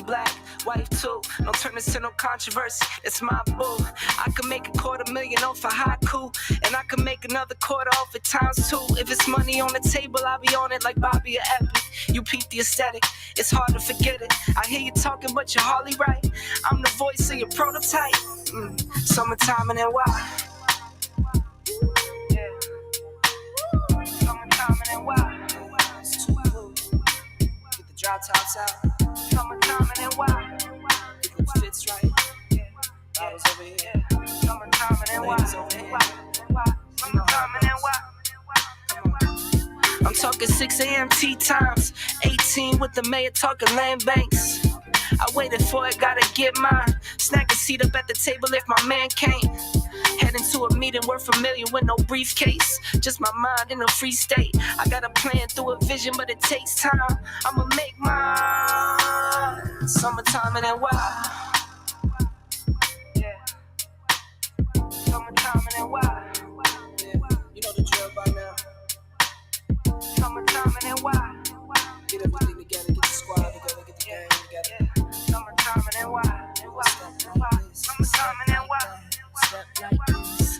Black, wife too, don't turn this to no controversy, it's my boo. I can make $250,000 off a haiku, and I can make another quarter off it times two. If it's money on the table, I'll be on it like Bobby or Epic. You peep the aesthetic, it's hard to forget it. I hear you talking, but you're hardly right. I'm the voice of your prototype. Summertime and then why? Summertime and then why? It's too cool. Get the drop tops out. Summertime and then why? It fits right. Bottles over here. Summertime and then why? Summertime and then why? I'm talking 6 a.m. tea times. 18 with the mayor talking land banks. I waited for it, gotta get mine. Snack a seat up at the table if my man came. Heading to a meeting, we're familiar with no briefcase. Just my mind in a free state. I got a plan through a vision, but it takes time. I'ma make mine. Summertime and then why? Yeah. Summertime and then why? Yeah. You know the drill by now. Summertime and then why? Get everything together, get the squad together, get the gang together. Yeah. Summertime and then why? Summertime and then why?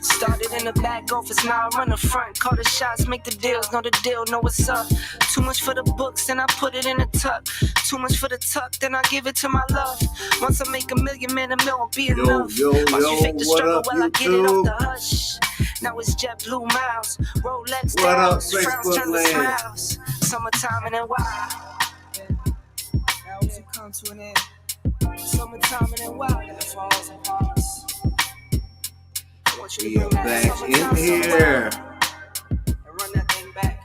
Started in in the back, go for smile, run the front, call the shots, make the deals, know the deal, know what's up. Too much for the books, then I put it in a tuck. Too much for the tuck, then I give it to my love. Once I make $1 million, man, $1 million won't be enough. Once you fake the struggle, well, I get it off the hush. Now it's JetBlue miles, Rolex dials, frowns turn to smiles. Summertime and then wild. Now we come to an end. Summertime and then wild, and the falls and pause. We are back in here. And run that thing back.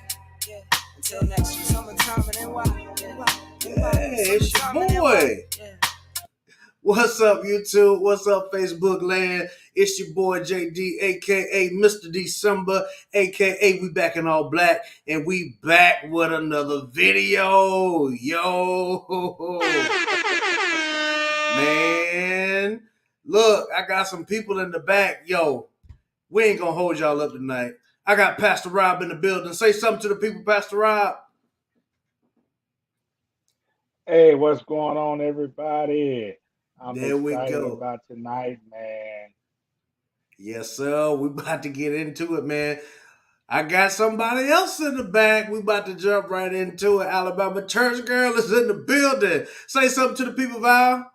Yeah. Until next year, summertime and then wild. Yeah, it's your boy. What's up, YouTube? What's up, Facebook land? It's your boy JD, aka Mr. December, aka we back in all black, and we back with another video. Yo, man, look, I got some people in the back. Yo, we ain't gonna hold y'all up tonight. I got Pastor Rob in the building. Say something to the people, Pastor Rob. Hey, what's going on, everybody? I'm there we excited go. about tonight, man. Yes, sir. We about to get into it, man. I got somebody else in the back. We about to jump right into it. Alabama Church Girl is in the building. Say something to the people, Val.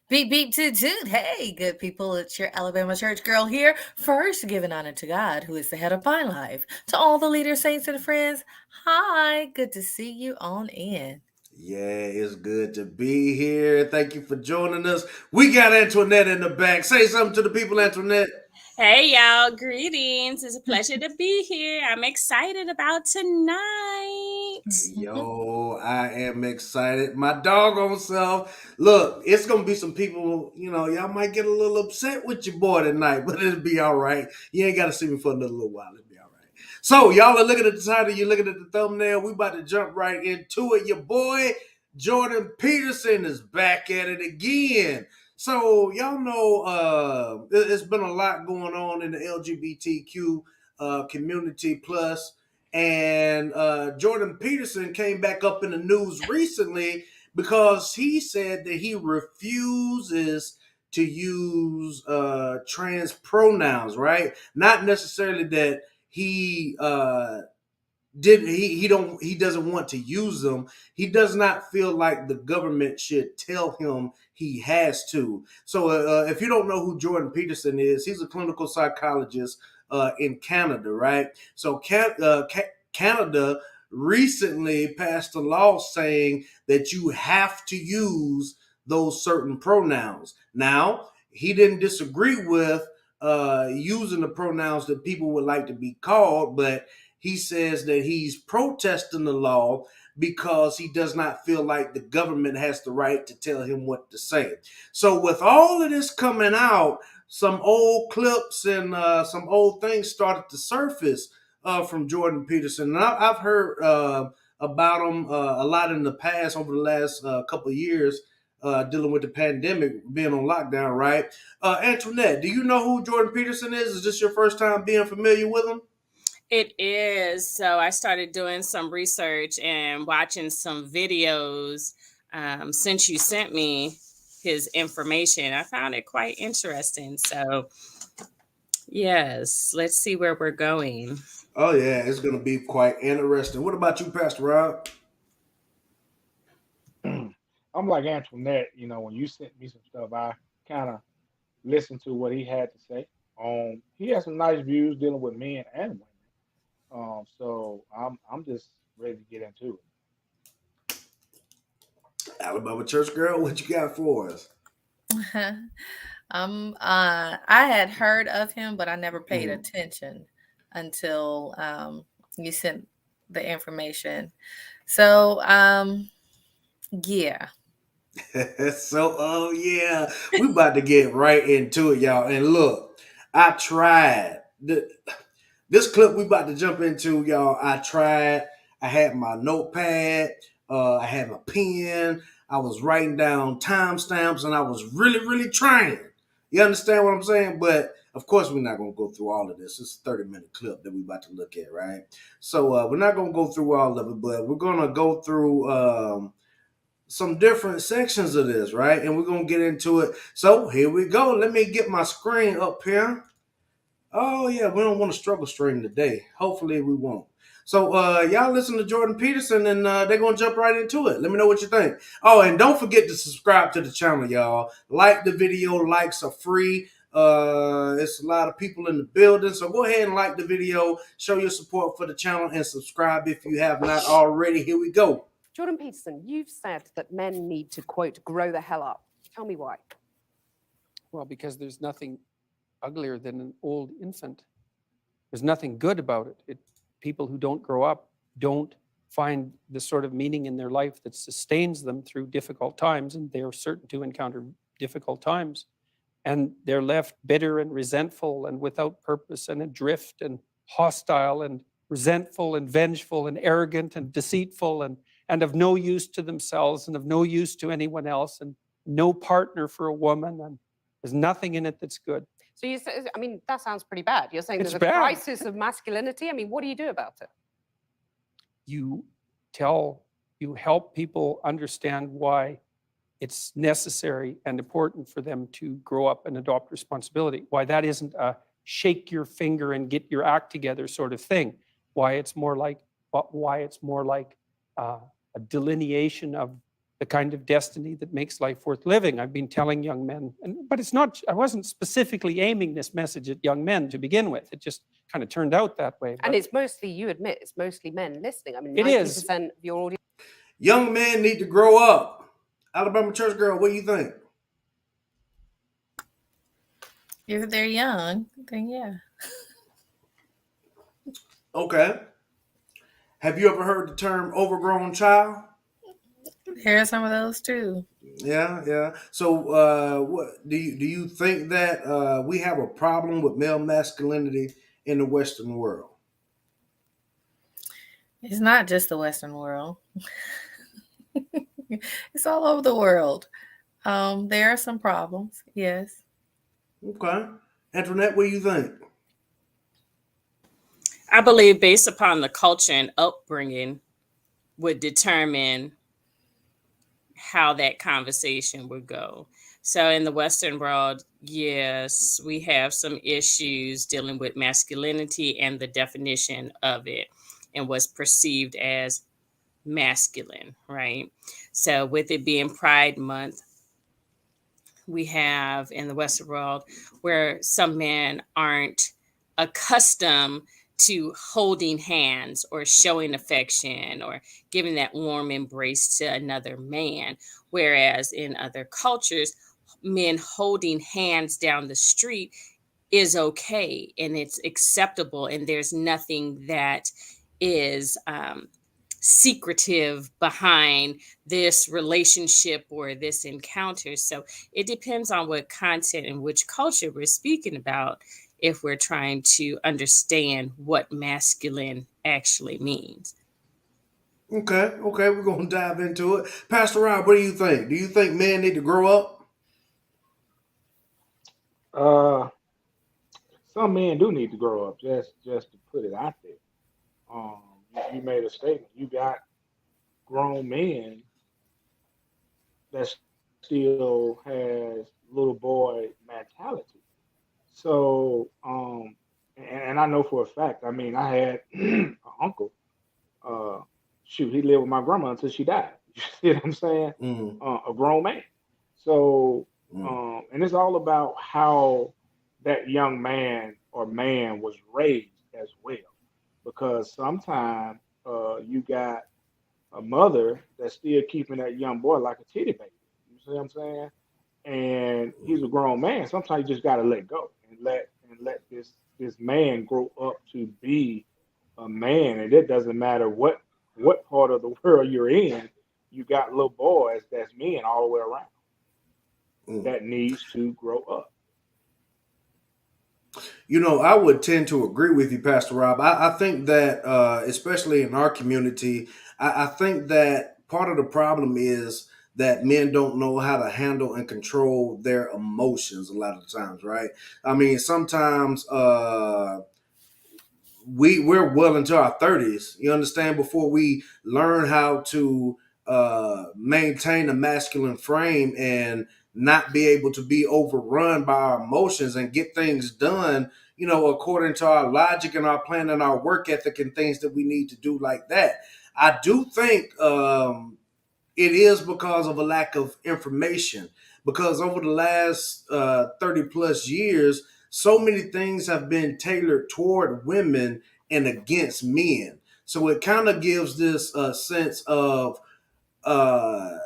Beep, beep, toot, toot. Hey, good people, it's your Alabama Church Girl here. First, giving honor to God, who is the head of my life. To all the leaders, saints, and friends, hi, good to see you on in. Yeah, it's good to be here. Thank you for joining us. We got Antoinette in the back. Say something to the people, Antoinette. Hey, y'all. Greetings. It's a pleasure to be here. I'm excited about tonight. Yo, I am excited. My doggone self. Look, it's going to be some people, y'all might get a little upset with your boy tonight, but it'll be all right. You ain't got to see me for another little while. It'll be all right. So, y'all are looking at the title. You're looking at the thumbnail. We about to jump right into it. Your boy, Jordan Peterson, is back at it again. So, y'all know it's been a lot going on in the LGBTQ community plus. And Jordan Peterson came back up in the news recently because he said that he refuses to use trans pronouns, right? Not necessarily that he doesn't want to use them. He does not feel like the government should tell him he has to. So if you don't know who Jordan Peterson is, he's a clinical psychologist in Canada, right? So Canada recently passed a law saying that you have to use those certain pronouns. Now, he didn't disagree with using the pronouns that people would like to be called, but he says that he's protesting the law because he does not feel like the government has the right to tell him what to say. So with all of this coming out, some old clips and some old things started to surface from Jordan Peterson. And I've heard about him a lot in the past over the last couple of years, dealing with the pandemic, being on lockdown, right? Antoinette, do you know who Jordan Peterson is? Is this your first time being familiar with him? It is. So I started doing some research and watching some videos since you sent me his information. I found it quite interesting. So, yes, let's see where we're going. Oh, yeah, it's going to be quite interesting. What about you, Pastor Rob? I'm like Antoinette, when you sent me some stuff, I kind of listened to what he had to say. He has some nice views dealing with men and women. So I'm just ready to get into it. Alabama Church Girl, what you got for us? I had heard of him, but I never paid attention until you sent the information. So yeah. So yeah, we about to get right into it, y'all. And look, I tried this clip we about to jump into, y'all. I tried. I had my notepad. I had my pen. I was writing down timestamps, and I was really, really trying. You understand what I'm saying? But of course, we're not going to go through all of this. It's a 30-minute clip that we're about to look at, right? So we're not going to go through all of it, but we're going to go through some different sections of this, right? And we're going to get into it. So here we go. Let me get my screen up here. Oh yeah, we don't want to struggle stream today. Hopefully we won't. So y'all listen to Jordan Peterson, and they're gonna jump right into it. Let me know what you think. Oh, and don't forget to subscribe to the channel, y'all. Like the video. Likes are free. It's a lot of people in the building, so go ahead and like the video, show your support for the channel, and subscribe if you have not already. Here we go. Jordan Peterson, you've said that men need to, quote, grow the hell up. Tell me why. Well, because there's nothing uglier than an old infant. There's nothing good about it. People who don't grow up don't find the sort of meaning in their life that sustains them through difficult times, and they're certain to encounter difficult times. And they're left bitter and resentful and without purpose and adrift and hostile and resentful and vengeful and arrogant and deceitful and of no use to themselves and of no use to anyone else, and no partner for a woman, and there's nothing in it that's good. So you say, I mean, that sounds pretty bad. You're saying It's there's a bad. crisis of masculinity. I mean, what do you do about it? You help people understand why it's necessary and important for them to grow up and adopt responsibility. Why that isn't a shake your finger and get your act together sort of thing. Why it's more like a delineation of the kind of destiny that makes life worth living. I've been telling young men, but it's not. I wasn't specifically aiming this message at young men to begin with. It just kind of turned out that way. And it's mostly, you admit, it's mostly men listening. I mean, It 90% of your audience. Young men need to grow up. Alabama church girl, what do you think? If they're young, then yeah. Okay. Have you ever heard the term overgrown child? There are some of those too. Yeah. So, what do you think that we have a problem with male masculinity in the Western world? It's not just the Western world. It's all over the world. There are some problems, yes. Okay. Antoinette, what do you think? I believe based upon the culture and upbringing would determine how that conversation would go. So in the Western world, yes, we have some issues dealing with masculinity and the definition of it and what's perceived as masculine, right? So with it being Pride Month, we have in the Western world where some men aren't accustomed to holding hands or showing affection or giving that warm embrace to another man. Whereas in other cultures, men holding hands down the street is okay and it's acceptable. And there's nothing that is secretive behind this relationship or this encounter. So it depends on what content and which culture we're speaking about if we're trying to understand what masculine actually means. Okay, we're going to dive into it. Pastor Rob, what do you think? Do you think men need to grow up? Some men do need to grow up, just to put it out there. You made a statement. You got grown men that still has little boy mentality. So, and I know for a fact. I mean, I had an uncle. He lived with my grandma until she died. You see what I'm saying? Mm-hmm. A grown man. So, Mm-hmm. and it's all about how that young man or man was raised as well. Because sometimes you got a mother that's still keeping that young boy like a titty baby. You see what I'm saying? And he's a grown man. Sometimes you just gotta let go and let this man grow up to be a man. And it doesn't matter what part of the world you're in. You got little boys that's men all the way around that needs to grow up. You know, I would tend to agree with you, Pastor Rob. I think that, especially in our community, I think that part of the problem is that men don't know how to handle and control their emotions a lot of the times, right? I mean, sometimes we're well into our 30s, you understand, before we learn how to maintain a masculine frame and not be able to be overrun by our emotions and get things done, according to our logic and our plan and our work ethic and things that we need to do like that. I do think it is because of a lack of information. Because over the last 30 plus years, so many things have been tailored toward women and against men. So it kind of gives this sense of uh,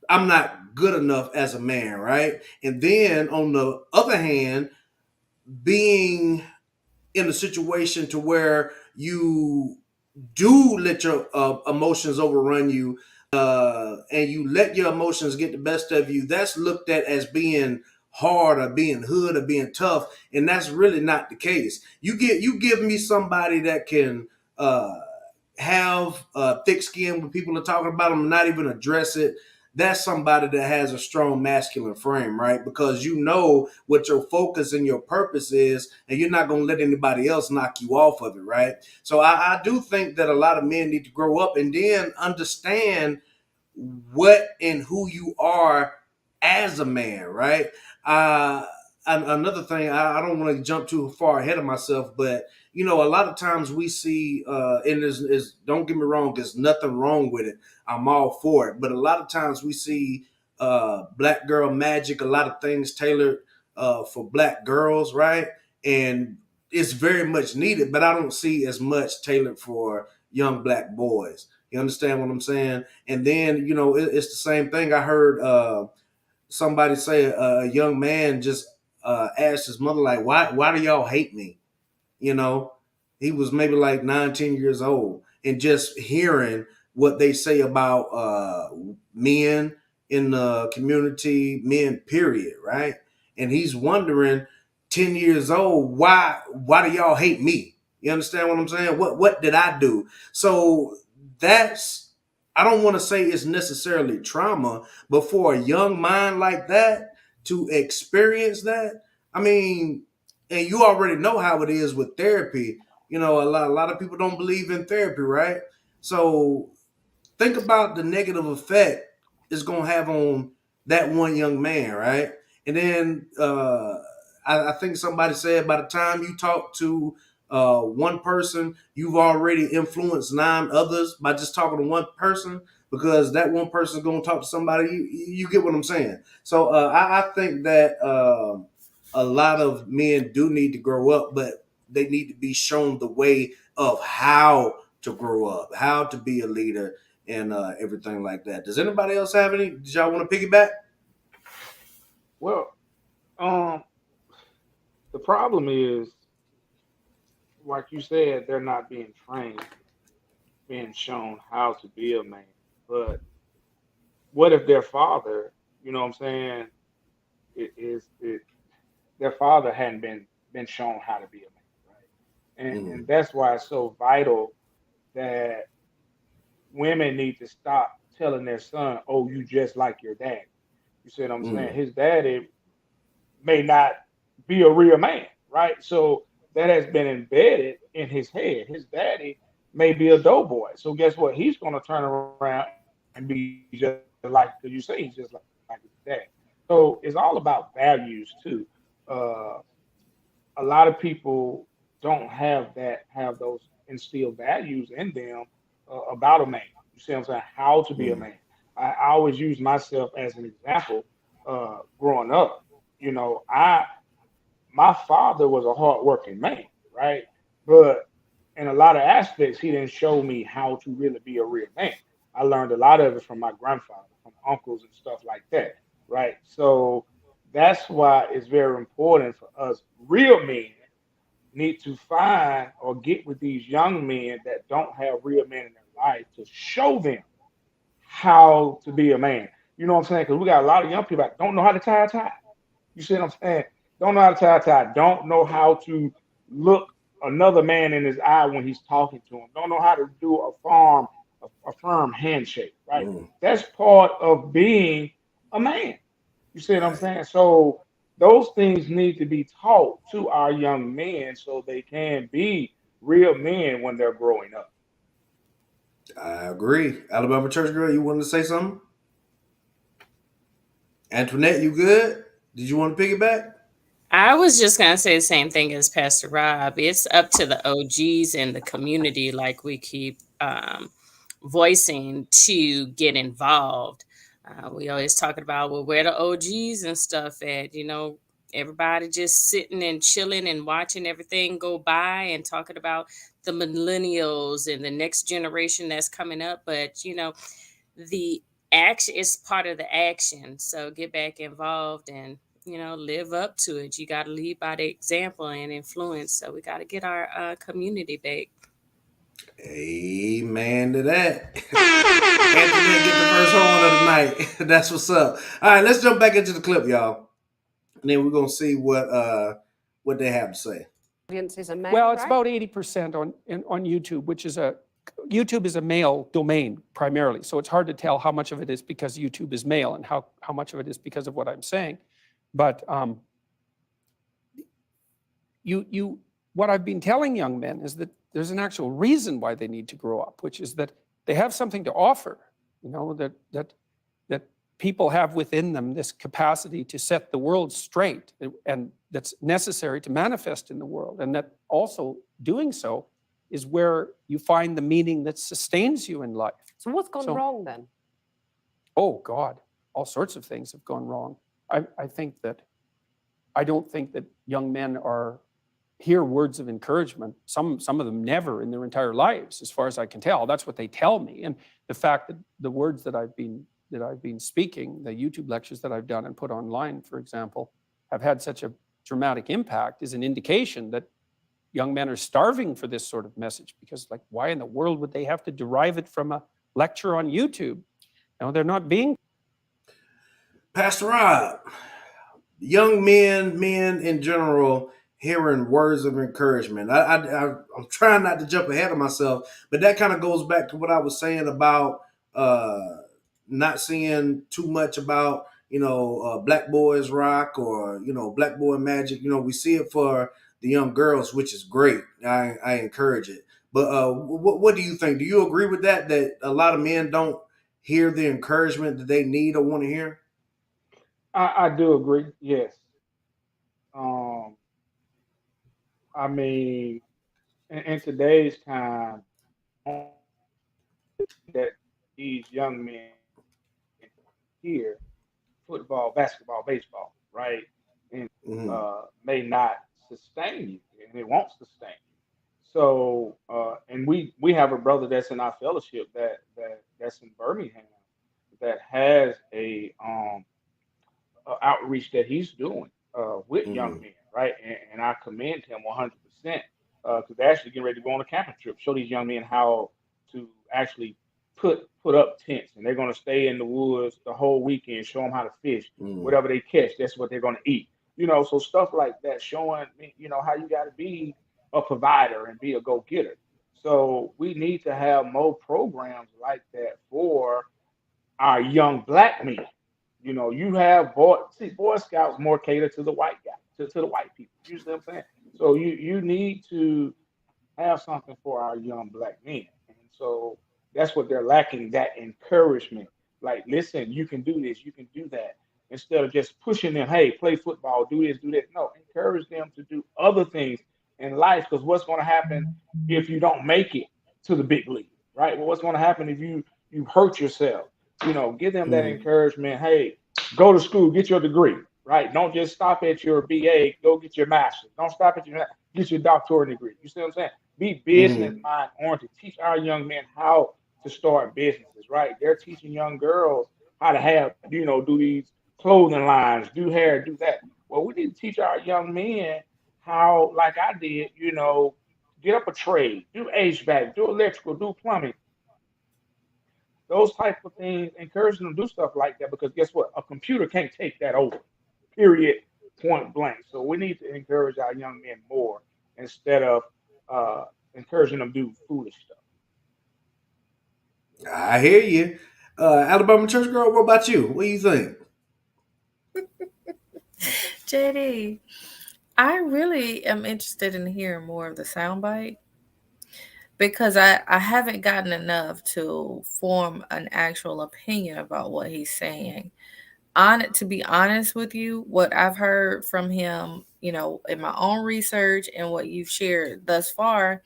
I'm not good enough as a man, right? And then on the other hand, being in a situation to where you do let your emotions overrun you, and you let your emotions get the best of you, that's looked at as being hard or being hood or being tough, and that's really not the case. You give me somebody that can have thick skin when people are talking about them and not even address it. That's somebody that has a strong masculine frame, right? Because you know what your focus and your purpose is, and you're not going to let anybody else knock you off of it, right? So I do think that a lot of men need to grow up and then understand what and who you are as a man, right? Another thing, I don't want to jump too far ahead of myself, but a lot of times we see, and don't get me wrong, there's nothing wrong with it. I'm all for it, but a lot of times we see black girl magic, a lot of things tailored for black girls, right? And it's very much needed, but I don't see as much tailored for young black boys. You understand what I'm saying? And then, it's the same thing. I heard somebody say a young man just asked his mother, like, why do y'all hate me? He was maybe like 19 years old, and just hearing what they say about men in the community, men, period, right? And he's wondering, 10 years old, why do y'all hate me? You understand what I'm saying? What did I do? So that's, I don't want to say it's necessarily trauma, but for a young mind like that to experience that, I mean, and you already know how it is with therapy. A lot of people don't believe in therapy, right? So think about the negative effect it's gonna have on that one young man, right? And then I think somebody said by the time you talk to one person, you've already influenced 9 others by just talking to one person, because that one person is gonna talk to somebody. You get what I'm saying? So I think that a lot of men do need to grow up, but they need to be shown the way of how to grow up, how to be a leader, and everything like that. Does anybody else have any? Did y'all want to piggyback? Well, um, the problem is, like you said, they're not being trained, being shown how to be a man. But what if their father, you know what I'm saying, it their father hadn't been shown how to be a man, right? And Mm, that's why it's so vital that women need to stop telling their son, "Oh, you just like your dad." You see what I'm saying? mm, His daddy may not be a real man, right? So that has been embedded in his head. His daddy may be a doughboy. So guess what? He's going to turn around and be just like, because you say he's just like his dad. So it's all about values too. Uh, a lot of people don't have those instilled values in them about a man. You see what I'm saying? How to be a mm. man. I always use myself as an example. Growing up, I my father was a hardworking man, right? But in a lot of aspects, he didn't show me how to really be a real man. I learned a lot of it from my grandfather, from uncles and stuff like that, right? So that's why it's very important for us real men need to find or get with these young men that don't have real men in their life to show them how to be a man. You know what I'm saying? Because we got a lot of young people that don't know how to tie a tie. You see what I'm saying? Don't know how to tie a tie. Don't know how to look another man in his eye when he's talking to him. Don't know how to do a firm handshake, right? Mm. That's part of being a man. You see what I'm Right. saying? So those things need to be taught to our young men so they can be real men when they're growing up. I agree. Alabama church girl, you wanted to say something? Antoinette, you good? Did you want to piggyback? I was just gonna say the same thing as Pastor Rob. It's up to the OGs in the community, like we keep voicing, to get involved. We always talking about, well, where the OGs and stuff at. Everybody just sitting and chilling and watching everything go by and talking about the millennials and the next generation that's coming up. But the action is part of the action. So get back involved and live up to it. You got to lead by the example and influence. So we got to get our community back. Amen to that. Anthony get the first horn of the night. That's what's up. All right, let's jump back into the clip, y'all, and then we're gonna see what they have to say. Audience is a male, Well, it's right? about 80% on YouTube, which is YouTube is a male domain primarily. So it's hard to tell how much of it is because YouTube is male and how much of it is because of what I'm saying. But what I've been telling young men is that there's an actual reason why they need to grow up, which is that they have something to offer, that people have within them this capacity to set the world straight, and that's necessary to manifest in the world. And that also doing so is where you find the meaning that sustains you in life. So what's gone wrong then? Oh God, all sorts of things have gone wrong. I don't think that young men hear words of encouragement. Some of them never in their entire lives, as far as I can tell. That's what they tell me. And the fact that the words that I've been speaking, the YouTube lectures that I've done and put online, for example, have had such a dramatic impact is an indication that young men are starving for this sort of message, because why in the world would they have to derive it from a lecture on YouTube? They're not being. Pastor Rob, young men in general, hearing words of encouragement. I'm trying not to jump ahead of myself, but that kind of goes back to what I was saying about not seeing too much about Black Boys Rock or Black Boy Magic. We see it for the young girls, which is great. I encourage it. But what do you think? Do you agree with that a lot of men don't hear the encouragement that they need or want to hear? I do agree. Yes. I mean, in today's time, that these young men hear football, basketball, baseball, right, and Mm-hmm. may not sustain you, and it won't sustain you. So, and we have a brother that's in our fellowship that's in Birmingham that has a outreach that he's doing with young Mm-hmm. men, right? And I commend him 100% because they're actually getting ready to go on a camping trip, show these young men how to actually put up tents, and they're going to stay in the woods the whole weekend, show them how to fish, Mm-hmm. whatever they catch, that's what they're going to eat. So stuff like that, showing how you got to be a provider and be a go-getter. So we need to have more programs like that for our young black men. You have Boy Scouts more cater to the white guy, to the white people. You see what I'm saying? So you need to have something for our young black men. And so that's what they're lacking, that encouragement. Like, listen, you can do this, you can do that. Instead of just pushing them, hey, play football, do this, do that. No, encourage them to do other things in life. Because what's going to happen if you don't make it to the big league, right? Well, what's going to happen if you hurt yourself? Give them that Mm-hmm. encouragement. Hey, go to school, get your degree, right? Don't just stop at your BA, go get your master's. Don't stop at get your doctorate degree. You see what I'm saying? Be business Mm-hmm. mind oriented. Teach our young men how to start businesses, right? They're teaching young girls how to do these clothing lines, do hair, do that. Well, we need to teach our young men how, like I did, get up a trade, do HVAC, do electrical, do plumbing, those type of things, encouraging them to do stuff like that, because guess what? A computer can't take that over. Period. Point blank. So we need to encourage our young men more instead of uh, encouraging them to do foolish stuff. I hear you. Alabama church girl, what about you? What do you think? JD, I really am interested in hearing more of the soundbite because I haven't gotten enough to form an actual opinion about what he's saying. to be honest with you, what I've heard from him, in my own research and what you've shared thus far,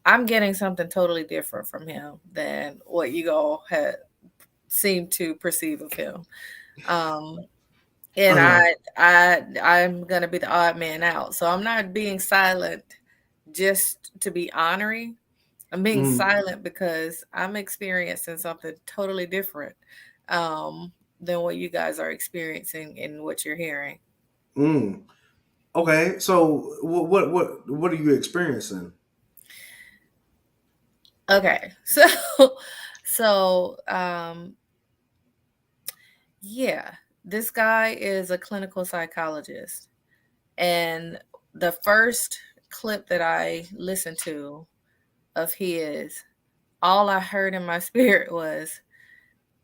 I'm getting something totally different from him than what you all had seemed to perceive of him. Um, and Uh-huh. I'm gonna be the odd man out. So I'm not being silent just to be honoring. I'm being Mm, silent because I'm experiencing something totally different than what you guys are experiencing and what you're hearing. mm. Okay, so what are you experiencing? Okay, so yeah, this guy is a clinical psychologist, and the first clip that I listened to of his, all I heard in my spirit was,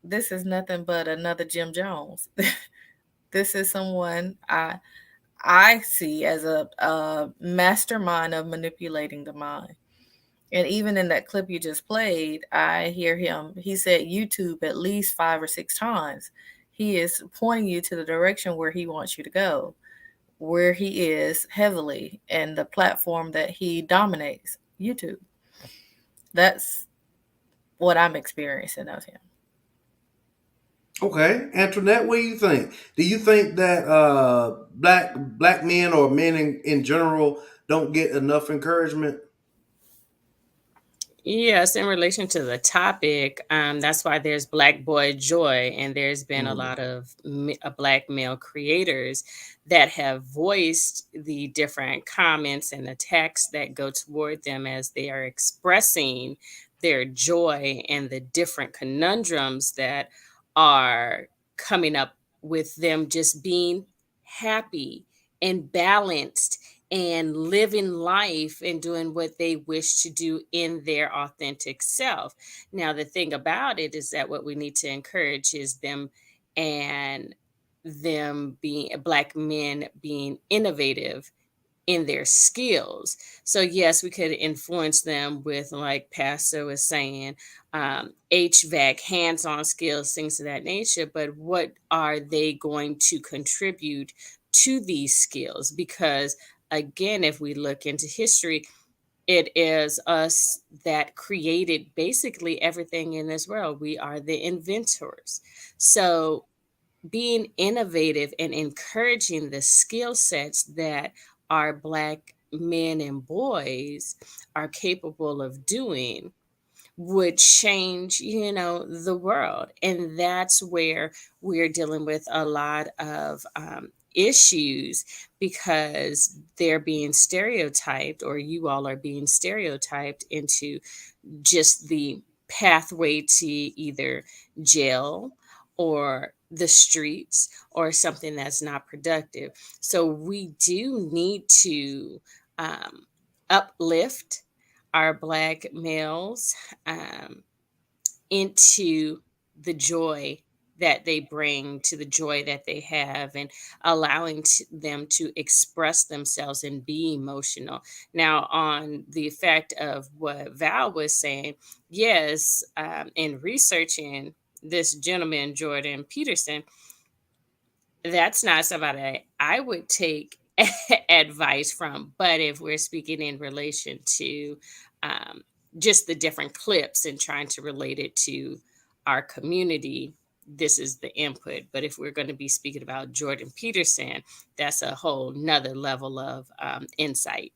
"This is nothing but another Jim Jones." This is someone I see as a mastermind of manipulating the mind. And even in that clip you just played, I hear him. He said YouTube at least 5 or 6 times. He is pointing you to the direction where he wants you to go, where he is heavily, and the platform that he dominates, YouTube. That's what I'm experiencing of him. Okay, Antoinette, what do you think? Do you think that black men or men in general don't get enough encouragement? Yes, in relation to the topic, that's why there's Black Boy Joy, and there's been a Mm, lot of black male creators that have voiced the different comments and attacks that go toward them as they are expressing their joy and the different conundrums that are coming up with them just being happy and balanced and living life and doing what they wish to do in their authentic self. Now, the thing about it is that what we need to encourage is and them being black men being innovative in their skills. So yes, we could influence them with, like Pastor was saying, HVAC, hands-on skills, things of that nature. But what are they going to contribute to these skills? Because again, if we look into history, it is us that created basically everything in this world. We are the inventors. So being innovative and encouraging the skill sets that our black men and boys are capable of doing would change, the world. And that's where we're dealing with a lot of issues, because they're being stereotyped, or you all are being stereotyped into just the pathway to either jail or the streets or something that's not productive. So we do need to um, uplift our black males um, into the joy that they bring, to the joy that they have, and allowing them to express themselves and be emotional. Now, on the effect of what Val was saying, yes, in researching this gentleman, Jordan Peterson, that's not somebody I would take advice from. But if we're speaking in relation to um, just the different clips and trying to relate it to our community, this is the input. But if we're going to be speaking about Jordan Peterson, that's a whole nother level of insight.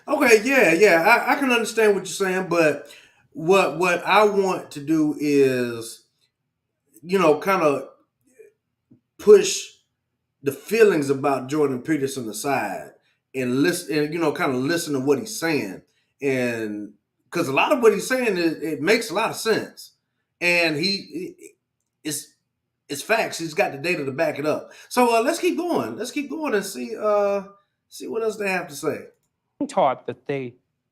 okay, yeah, I can understand what you're saying, but what I want to do is, kind of push the feelings about Jordan Peterson aside and listen, and kind of listen to what he's saying, and because a lot of what he's saying it makes a lot of sense, and it's facts. He's got the data to back it up. So let's keep going. Let's keep going and see what else they have to say. Taught that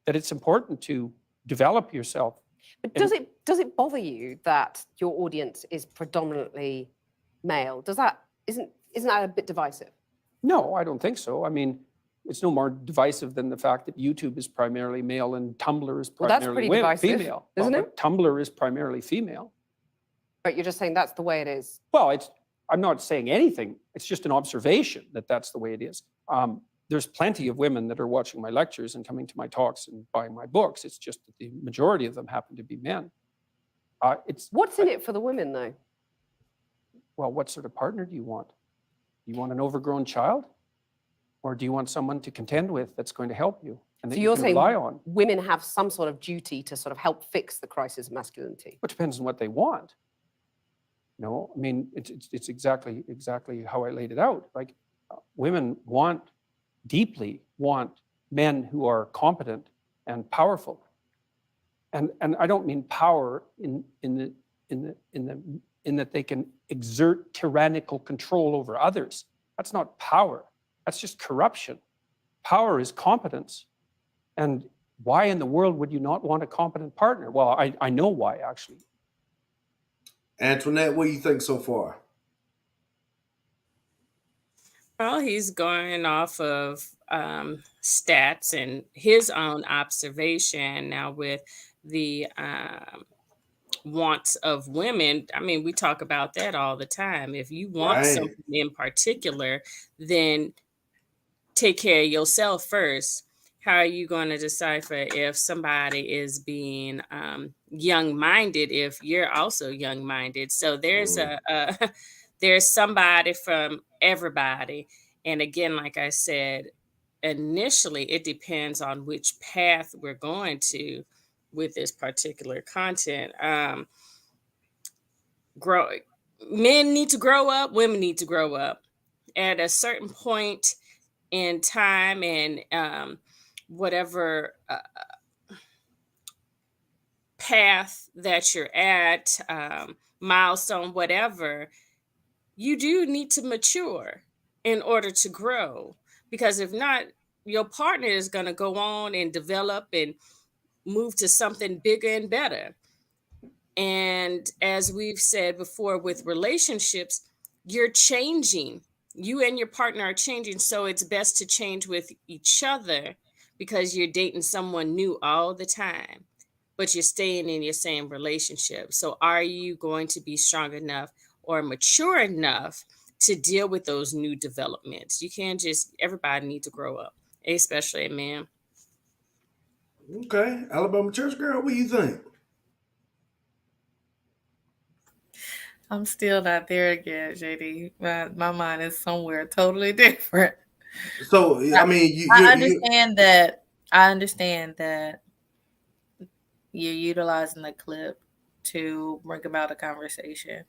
it's important to develop yourself. But does it bother you that your audience is predominantly male? Isn't that a bit divisive? No, I don't think so. I mean, it's no more divisive than the fact that YouTube is primarily male and Tumblr is Well, that's primarily pretty divisive, female. isn't Well, it? but Tumblr is primarily female. But you're just saying that's the way it is. Well, it's I'm not saying anything. It's just an observation that that's the way it is. There's plenty of women that are watching my lectures and coming to my talks and buying my books. It's just that the majority of them happen to be men. What's in it for the women, though? Well, what sort of partner do you want? Do you want an overgrown child? Or do you want someone to contend with that's going to help you and that So you you're can saying rely on? women have some sort of duty to sort of help fix the crisis of masculinity? It depends on what they want. No, I mean, it's exactly how I laid it out. Like women deeply want men who are competent and powerful. And I don't mean power in that they can exert tyrannical control over others. That's not power. That's just corruption. Power is competence. And why in the world would you not want a competent partner? Well, I know why, actually. Antoinette, what do you think so far? Well, he's going off of stats and his own observation. Now, with the wants of women, I mean, we talk about that all the time. If you want Right. something in particular, then take care of yourself first. How are you going to decipher if somebody is being young-minded if you're also young-minded? So there's there's somebody from everybody. And again, like I said, initially it depends on which path we're going to with this particular content. Grow Men need to grow up, women need to grow up at a certain point in time, and whatever path that you're at, milestone, whatever, you do need to mature in order to grow. Because if not, your partner is going to go on and develop and move to something bigger and better. And as we've said before with relationships, you're changing. You and your partner are changing. So it's best to change with each other because you're dating someone new all the time, but you're staying in your same relationship. So are you going to be strong enough or mature enough to deal with those new developments? You can't just, everybody needs to grow up, especially a man. Okay. Alabama church girl, what do you think? I'm still not there again, JD. My mind is somewhere totally different. So, I mean, I understand that. I understand that you're utilizing the clip to bring about a conversation.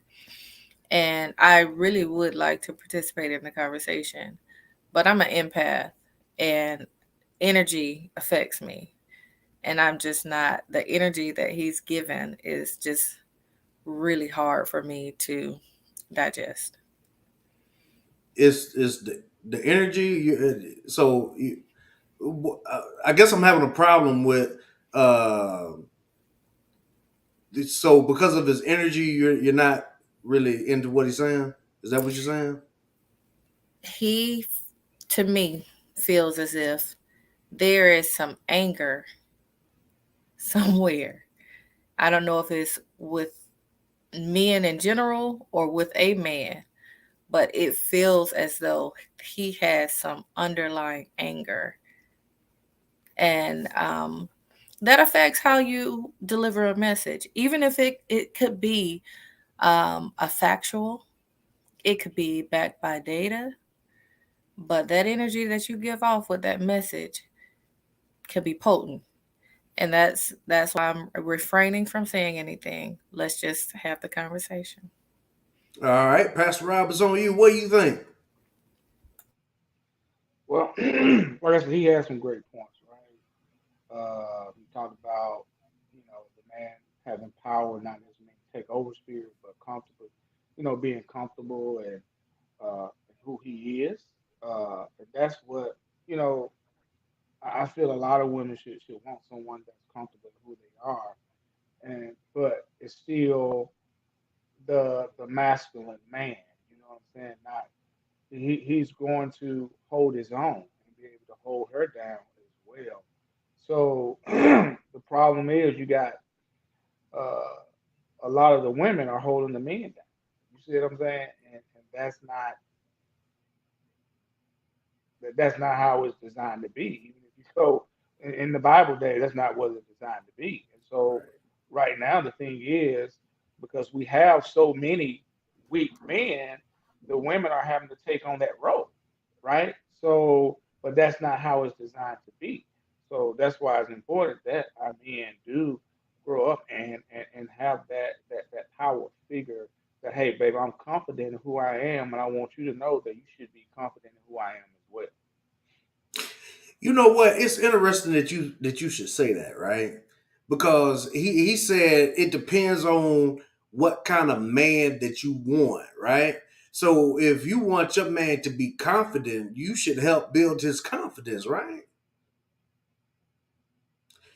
And I really would like to participate in the conversation, but I'm an empath and energy affects me. And I'm just not, the energy that he's given is just really hard for me to digest. it's the energy. I guess I'm having a problem with. So because of his energy, you're not really into what he's saying. Is that what you're saying? He, to me, feels as if there is some anger somewhere. I don't know if it's with men in general or with a man, but it feels as though he has some underlying anger. And that affects how you deliver a message, even if it could be a factual, it could be backed by data, but that energy that you give off with that message can be potent. And that's why I'm refraining from saying anything. Let's just have the conversation. All right, Pastor Rob, it's on you. What do you think? Well, like I said, he has some great points, right? He talked about, the man having power, not just mean take over spirit, but comfortable, being comfortable and who he is. And that's what, I feel a lot of women should want someone that's comfortable in who they are. But it's still the masculine man, you know what I'm saying? Not he's going to hold his own and be able to hold her down as well. So the problem is you got uh, a lot of the women are holding the men down. You see what I'm saying? And that's not how it's designed to be. Even if you go in the Bible day, that's not what it's designed to be. And so right now the thing is, because we have so many weak men, the women are having to take on that role, right? So, but that's not how it's designed to be. So that's why it's important that our men do grow up and have that power figure that, hey, babe, I'm confident in who I am, and I want you to know that you should be confident in who I am as well. You know what? It's interesting that you should say that, right? Because he said it depends on what kind of man that you want, right? So if you want your man to be confident, you should help build his confidence, right?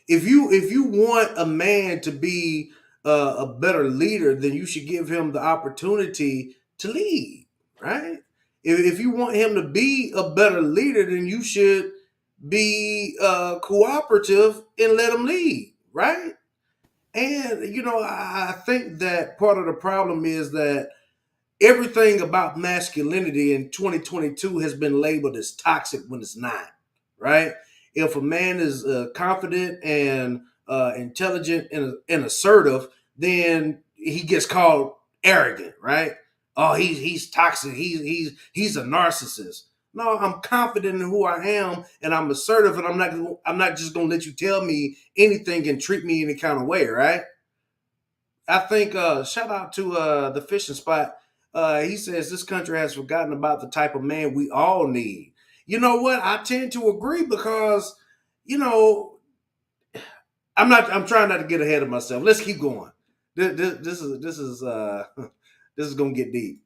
If you want a man to be a better leader, then you should give him the opportunity to lead, right? If you want him to be a better leader, then you should be cooperative and let him lead, right? And I think that part of the problem is that everything about masculinity in 2022 has been labeled as toxic when it's not, right? If a man is confident and intelligent and assertive, then he gets called arrogant, right? Oh, he's toxic. He's a narcissist. No, I'm confident in who I am, and I'm assertive, and I'm not just gonna let you tell me anything and treat me any kind of way, right? I think shout out to the fishing spot. He says this country has forgotten about the type of man we all need. You know what? I tend to agree because, you know, I'm trying not to get ahead of myself. Let's keep going. This is this is gonna get deep.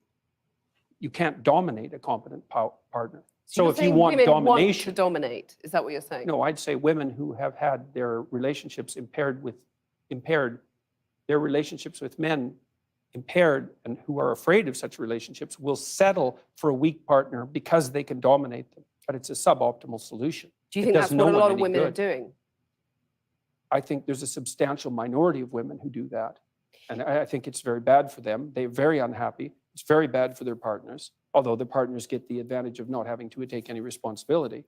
You can't dominate a competent partner. So So you're if you saying want women want to domination, dominate. Is that what you're saying? no, I'd say women who have had their relationships impaired, their relationships with men impaired, and who are afraid of such relationships will settle for a weak partner because they can dominate them. But it's a suboptimal solution. Do you It think does that's no what a one lot of any women are good. doing? I think there's a substantial minority of women who do that. And I think it's very bad for them. They're very unhappy. It's very bad for their partners, although the partners get the advantage of not having to take any responsibility.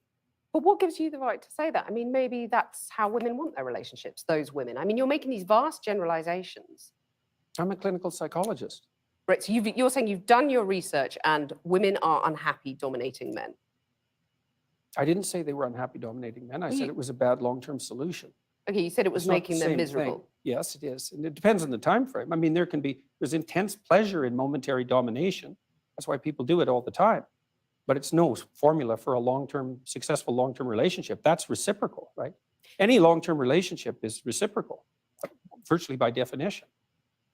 But what gives you the right to say that? I mean, maybe that's how women want their relationships, those women. I mean, you're making these vast generalizations. I'm a clinical psychologist. Right, so you're saying you've done your research and women are unhappy dominating men. I didn't say they were unhappy dominating men. I said it was a bad long-term solution. Okay, you said it was It's not making the them same miserable. thing. Yes, it is. And it depends on the time frame. I mean, there's intense pleasure in momentary domination. That's why people do it all the time. But it's no formula for a successful long-term relationship. That's reciprocal, right? Any long-term relationship is reciprocal, virtually by definition.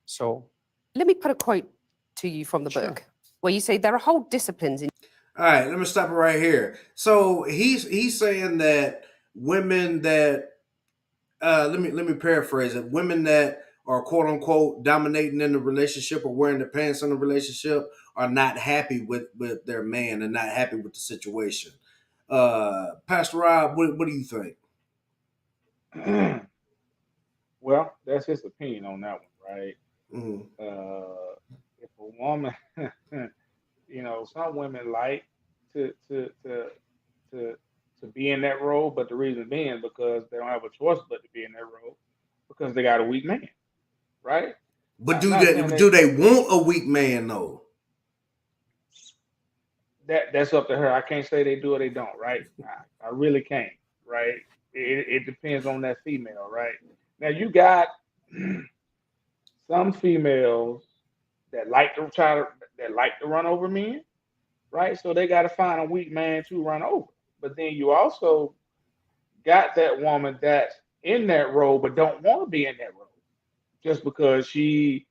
So Let me put a quote to you from the Sure. book where you say there are whole disciplines in. All right, let me stop it right here. So he's saying that women that let me paraphrase it. Women that are quote unquote dominating in the relationship or wearing the pants in the relationship are not happy with their man and not happy with the situation. Pastor Rob, what do you think? Well, that's his opinion on that one, right? Mhm. If a woman, some women like to to to to to be in that role, but the reason being because they don't have a choice but to be in that role because they got a weak man, right? But Not saying do they want a weak man though? that's up to her. I can't say they do or they don't, right? I really can't, right? It depends on that female, right? Now you got some females that like to run over men, right? So they got to find a weak man to run over. But then you also got that woman that's in that role but don't want to be in that role just because she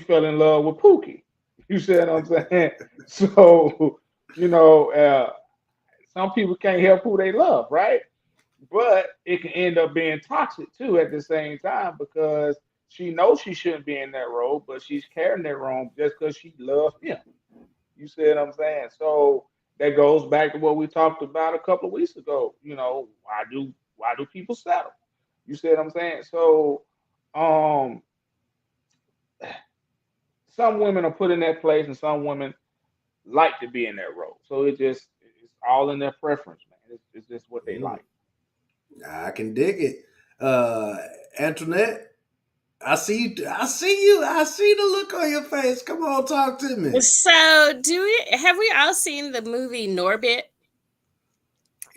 fell in love with Pookie. You see what I'm saying? So you know, some people can't help who they love, right? But it can end up being toxic too at the same time because she knows she shouldn't be in that role, but she's carrying that role just because she loves him. You see what I'm saying? So that goes back to what we talked about a couple of weeks ago. Why do people settle? You see what I'm saying? So um some women are put in that place and some women like to be in that role. So it's all in their preference, man. It's just what they Mm, like. I can dig it. Uh, Antoinette, I see you. I see you. I see the look on your face. Come on, talk to me. So, have we all seen the movie Norbit?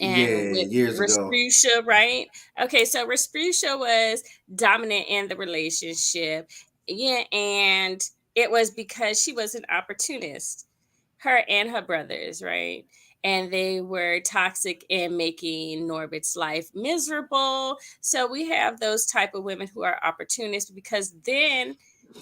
And Yeah, with years ago. Respucia, right? Okay, so Respucia was dominant in the relationship. Yeah, and it was because she was an opportunist, her and her brothers, right? And they were toxic in making Norbit's life miserable. So we have those type of women who are opportunists because then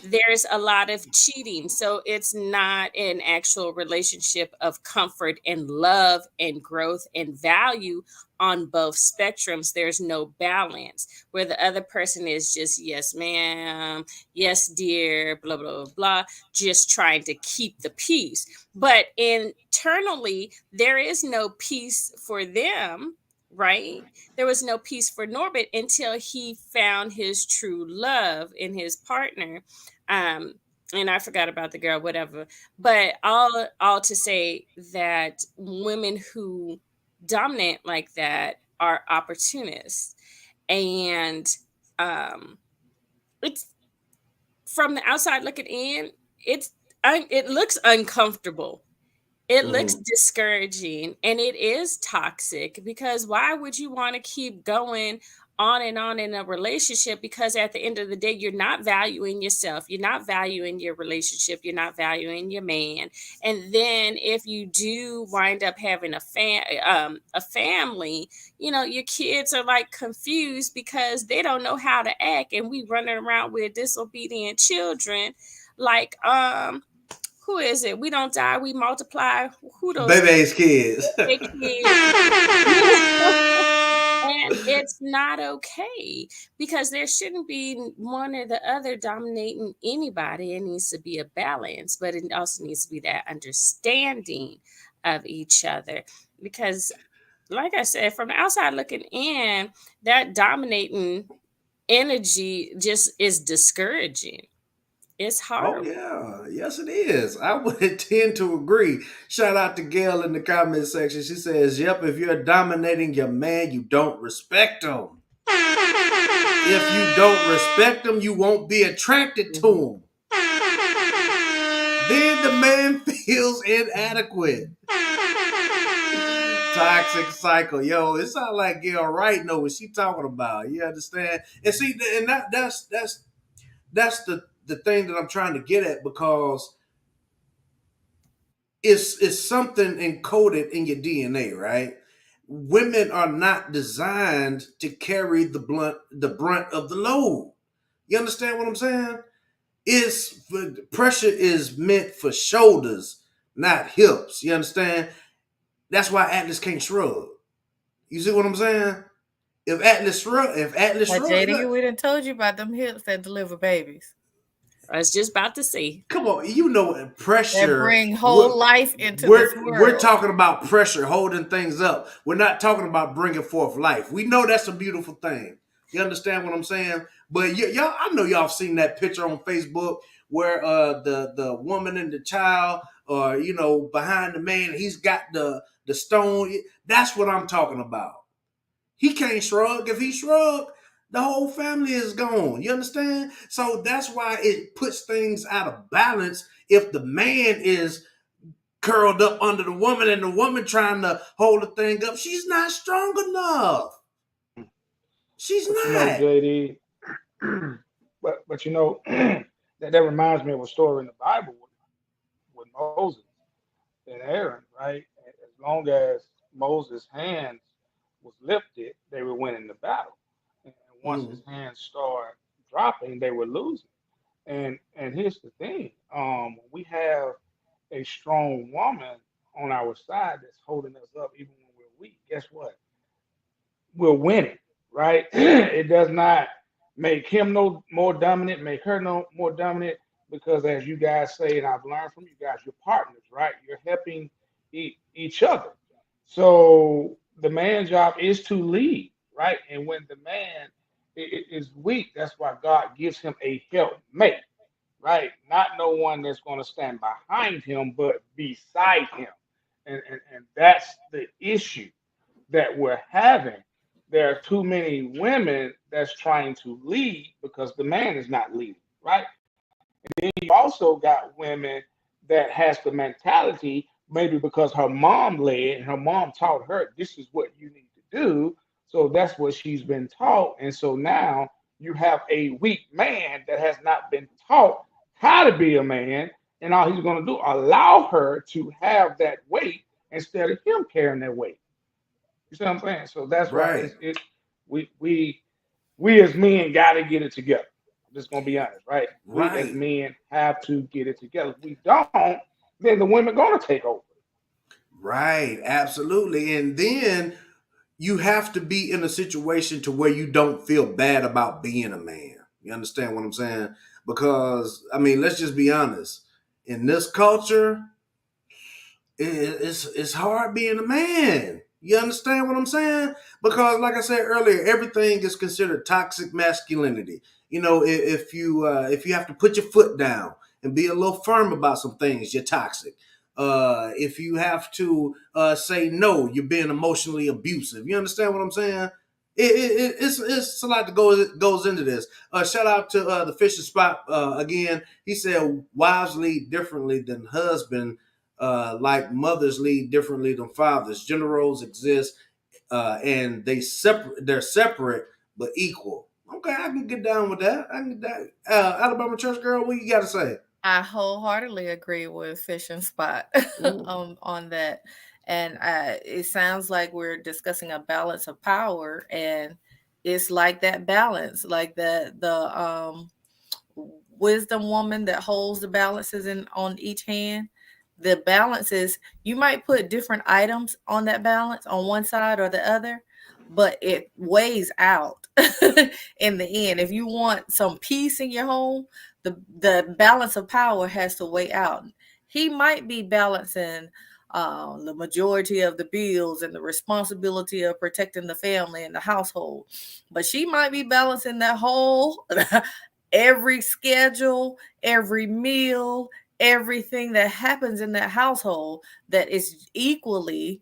there's a lot of cheating. So it's not an actual relationship of comfort and love and growth and value on both spectrums. There's no balance where the other person is just, yes, ma'am, yes, dear, blah, blah, blah, blah, just trying to keep the peace. But internally, there is no peace for them, right? There was no peace for Norbit until he found his true love in his partner. Um, and I forgot about the girl, whatever. But all to say that women who dominate like that are opportunists. And um it's from the outside looking in, it looks uncomfortable, it looks Hmm. discouraging, and it is toxic because why would you want to keep going on and on in a relationship? Because at the end of the day, you're not valuing yourself, you're not valuing your relationship, you're not valuing your man. And then if you do wind up having a family, your kids are like confused because they don't know how to act, and we running around with disobedient children. Like who is it? We don't die, we multiply. Who those Baby's kids. kids? And it's not okay because there shouldn't be one or the other dominating anybody. It needs to be a balance, but it also needs to be that understanding of each other. Because, like I said, from the outside looking in, that dominating energy just is discouraging. It's Oh horrible. yeah, yes it is. I would tend to agree. Shout out to Gail in the comment section. She says, "Yep, if you're dominating your man, you don't respect him. If you don't respect him, you won't be attracted to Hmm. him. Then the man feels inadequate. Toxic cycle, yo. It sounds like Gail Wright know what she talking about. You understand? And see, and that's the thing that I'm trying to get at because it's something encoded in your DNA, right? Women are not designed to carry the brunt of the load. You understand what I'm saying? It's pressure is meant for shoulders, not hips. You understand? That's why Atlas can't shrug. You see what I'm saying? If Atlas Like shrug, JD, look, we done told you about them hips that deliver babies. I was just about to say. come on, you know That pressure. bring whole life into this We're world. talking about pressure holding things up. We're not talking about bringing forth life. We know that's a beautiful thing. You understand what I'm saying? But y'all, I know y'all have seen that picture on Facebook where the woman and the child are behind the man. He's got the stone. That's what I'm talking about. He can't shrug. If he shrug, the whole family is gone. You understand? So that's why it puts things out of balance if the man is curled up under the woman and the woman trying to hold the thing up. She's not strong enough. She's But not. JD, but that reminds me of a story in the Bible with Moses and Aaron, right? As long as Moses' hands was lifted, they were winning the battle. And once his Mm, hands start dropping, they were losing. And here's the thing: when we have a strong woman on our side that's holding us up, even when we're weak, guess what? We're winning, right? It does not make him no more dominant, make her no more dominant, because as you guys say, and I've learned from you guys, you're partners, right? You're helping each other. So the man's job is to lead, right? And when the man is weak, that's why God gives him a helpmate, right? Not no one that's going to stand behind him, but beside him. And that's the issue that we're having. There are too many women that's trying to lead because the man is not leading, right? And then you also got women that has the mentality, maybe because her mom led and her mom taught her this is what you need to do. So that's what she's been taught. And so now you have a weak man that has not been taught how to be a man. And all he's going to do, allow her to have that weight instead of him carrying that weight. You see what I'm saying? So that's why Right. we we we as men got to get it together. I'm just gonna be honest, right? We as Right. men have to get it together. If we don't, then the women gonna take over. Right. Absolutely. And then you have to be in a situation to where you don't feel bad about being a man. You understand what I'm saying? Because I mean, let's just be honest. In this culture, it's hard being a man. You understand what I'm saying? Because, like I said earlier, everything is considered toxic masculinity. You know, if you have to put your foot down and be a little firm about some things, you're toxic. If you have to say no, you're being emotionally abusive. You understand what I'm saying? It's a lot that goes into this. Shout out to the fishing spot again. He said wives lead differently than husband, like mothers lead differently than fathers. Gender roles exist, and they're separate but equal. Okay, I can get down with that. I can get that. Alabama church girl, what you got to say? I wholeheartedly agree with Fish and Spot on that. And it sounds like we're discussing a balance of power, and it's like that balance, like the wisdom woman that holds the balances in on each hand. The balance is, you might put different items on that balance on one side or the other, but it weighs out in the end. If you want some peace in your home, the balance of power has to weigh out. He might be balancing the majority of the bills and the responsibility of protecting the family and the household, but she might be balancing that whole every schedule, every meal, everything that happens in that household that is equally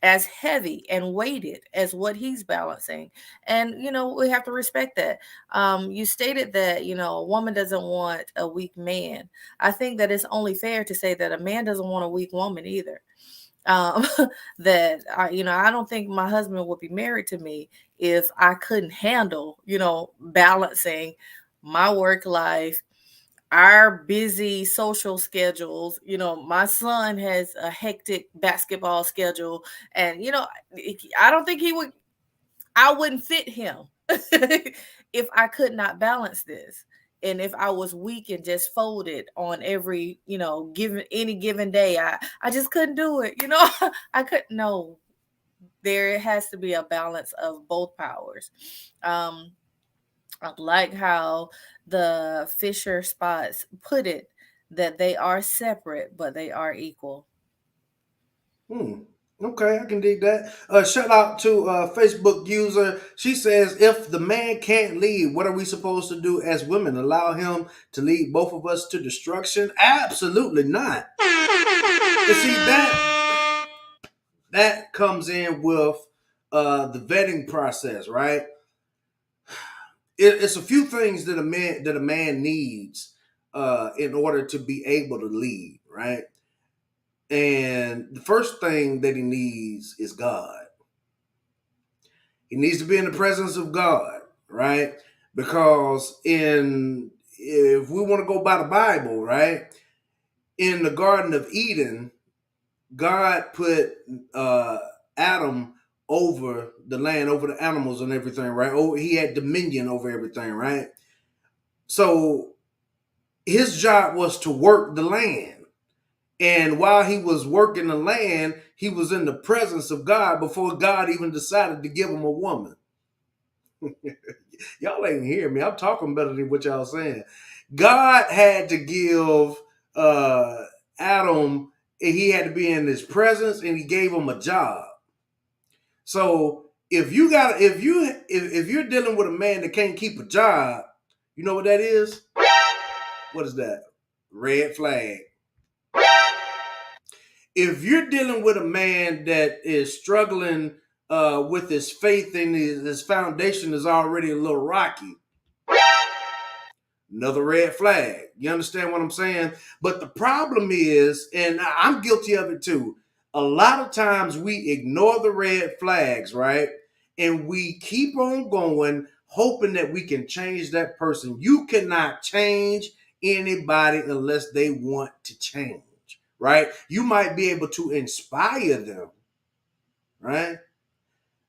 as heavy and weighted as what he's balancing. And we have to respect that. You stated that a woman doesn't want a weak man. I think that it's only fair to say that a man doesn't want a weak woman either. um that I don't think my husband would be married to me if I couldn't handle balancing my work life, our busy social schedules. My son has a hectic basketball schedule, and I don't think I wouldn't fit him if I could not balance this. And if I was weak and just folded on every, given any given day, I just couldn't do it. I couldn't. No, there has to be a balance of both powers. I like how the Fisher Spots put it, that they are separate, but they are equal. Okay, I can dig that. Shout out to Facebook user. She says, if the man can't lead, what are we supposed to do as women? Allow him to lead both of us to destruction? Absolutely not. You see, that comes in with the vetting process, right? It's a few things that a man needs in order to be able to lead, right? And the first thing that he needs is God. He needs to be in the presence of God, right? Because if we want to go by the Bible, right? In the Garden of Eden, God put Adam over the land, over the animals and everything, right? Oh, he had dominion over everything, right? So his job was to work the land. And while he was working the land, he was in the presence of God before God even decided to give him a woman. Y'all ain't hear me. I'm talking better than what y'all saying. God had to give Adam, he had to be in his presence, and he gave him a job. So if you're dealing with a man that can't keep a job, you know what that is? What is that? Red flag. If you're dealing with a man that is struggling with his faith and his foundation is already a little rocky, another red flag. You understand what I'm saying? But the problem is, and I'm guilty of it too, a lot of times we ignore the red flags, right? And we keep on going, hoping that we can change that person. You cannot change anybody unless they want to change, right? You might be able to inspire them, right?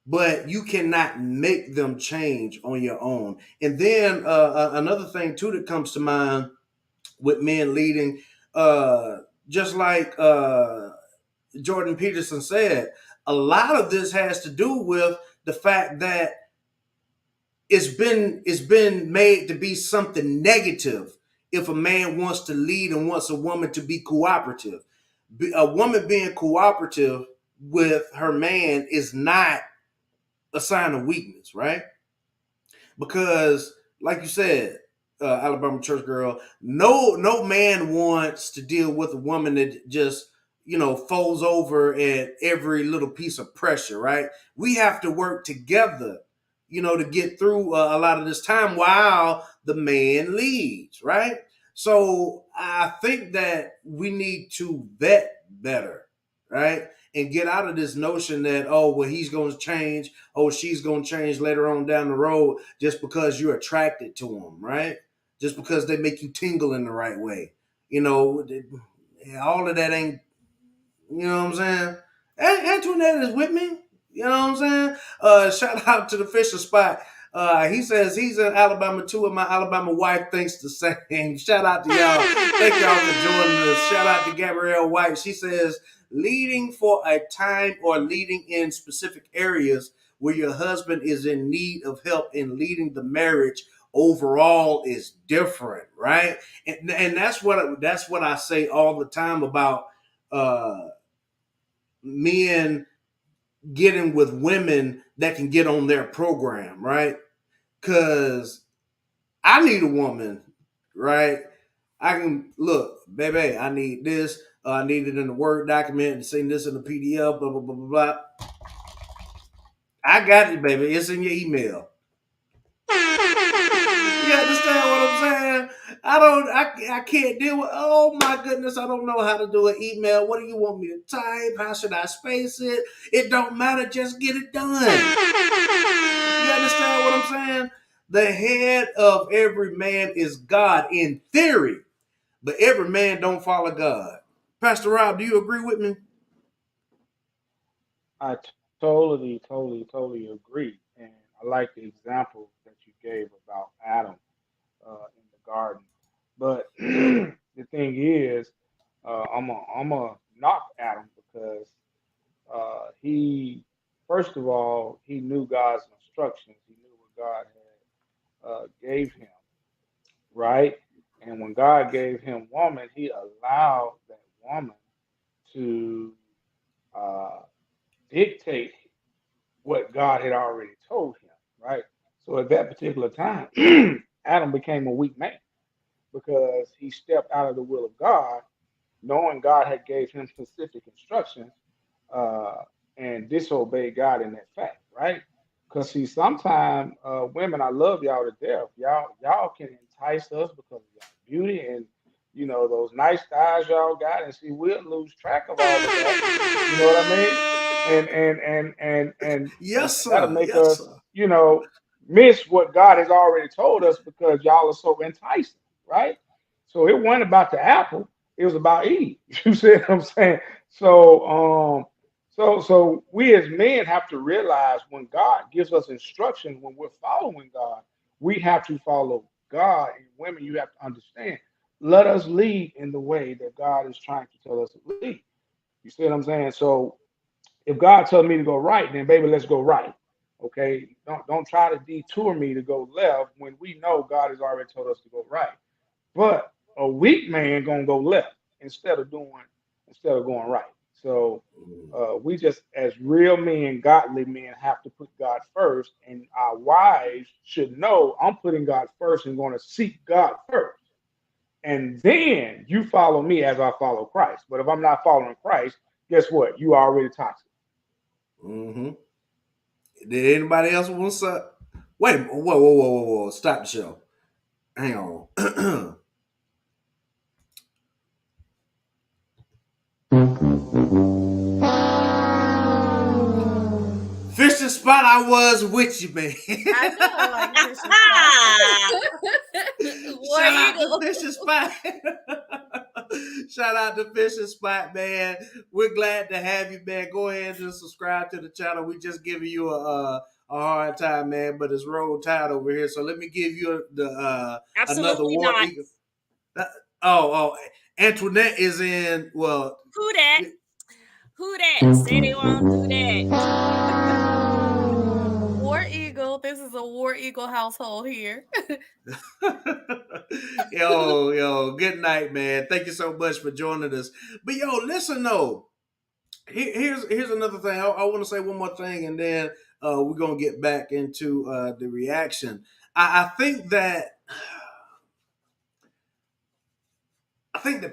But you cannot make them change on your own. And then another thing too that comes to mind with men leading, uh, just like Jordan Peterson said, a lot of this has to do with the fact that it's been made to be something negative if a man wants to lead and wants a woman to be cooperative. A woman being cooperative with her man is not a sign of weakness, right? Because, like you said, Alabama church girl, no man wants to deal with a woman that just folds over at every little piece of pressure, right? We have to work together, to get through a lot of this time while the man leads, right? So I think that we need to vet better, right? And get out of this notion that, oh, well, he's going to change, oh, she's going to change later on down the road just because you're attracted to them, right? Just because they make you tingle in the right way. All of that ain't, you know what I'm saying? Antoinette is with me. You know what I'm saying? Shout out to the Fisher Spot. He says he's in Alabama too, and my Alabama wife thinks the same. Shout out to y'all. Thank y'all for joining us. Shout out to Gabrielle White. She says, leading for a time or leading in specific areas where your husband is in need of help in leading the marriage overall is different, right? And that's what I say all the time about men getting with women that can get on their program, right? Because I need a woman, right? I can look, baby, I need this. I need it in the Word document and send this in the PDF, blah, blah, blah, blah, blah. I got it, baby. It's in your email. You understand what I'm saying? I can't deal with, oh my goodness, I don't know how to do an email. What do you want me to type? How should I space it? It don't matter, just get it done. You understand what I'm saying? The head of every man is God in theory, but every man don't follow God. Pastor Rob, do you agree with me? I totally agree. And I like the example that you gave about Adam in the garden. But the thing is, I'm a knock Adam because he, first of all, he knew God's instructions. He knew what God had gave him, right? And when God gave him woman, he allowed that woman to uh, dictate what God had already told him, right? So at that particular time, Adam became a weak man because he stepped out of the will of God, knowing God had gave him specific instructions, uh, and disobeyed God in that fact, right? Because see, sometimes women, I love y'all to death. Y'all can entice us because of y'all beauty and those nice thighs y'all got, and see, we'll lose track of all of that. You know what I mean? And Yes, that'll sir. make Yes, us, sir. miss what God has already told us because y'all are so enticing, right? So it wasn't about the apple; it was about Eve. You see what I'm saying? So, so we as men have to realize when God gives us instruction, when we're following God, we have to follow God. And women, you have to understand. Let us lead in the way that God is trying to tell us to lead. You see what I'm saying? So if God tells me to go right, then baby, let's go right. Okay. Don't try to detour me to go left when we know God has already told us to go right. But a weak man gonna go left instead of going right. So we just as real men, godly men, have to put God first, and our wives should know I'm putting God first and going to seek God first. and then you follow me as I follow Christ. But if I'm not following Christ, guess what? You are already toxic. Mm-hmm. Did anybody else want to? Wait a minute. Whoa. Stop the show. Hang on. Fishing spot, I was with you, man. I know I like fishing spot. War Shout out Eagle. to Fishing Spot. Shout out to Fishing Spot, man. We're glad to have you, man. Go ahead and subscribe to the channel. We just giving you a hard time, man, but it's Roll Tide over here. So let me give you another Absolutely War not. Eagle. Antoinette is in. Well, Who that? Who that? Say they won't do that. War Eagle. This is a War Eagle household here. yo, good night, man. Thank you so much for joining us. But yo, listen though. Here's another thing. I want to say one more thing, and then we're gonna get back into the reaction. I think that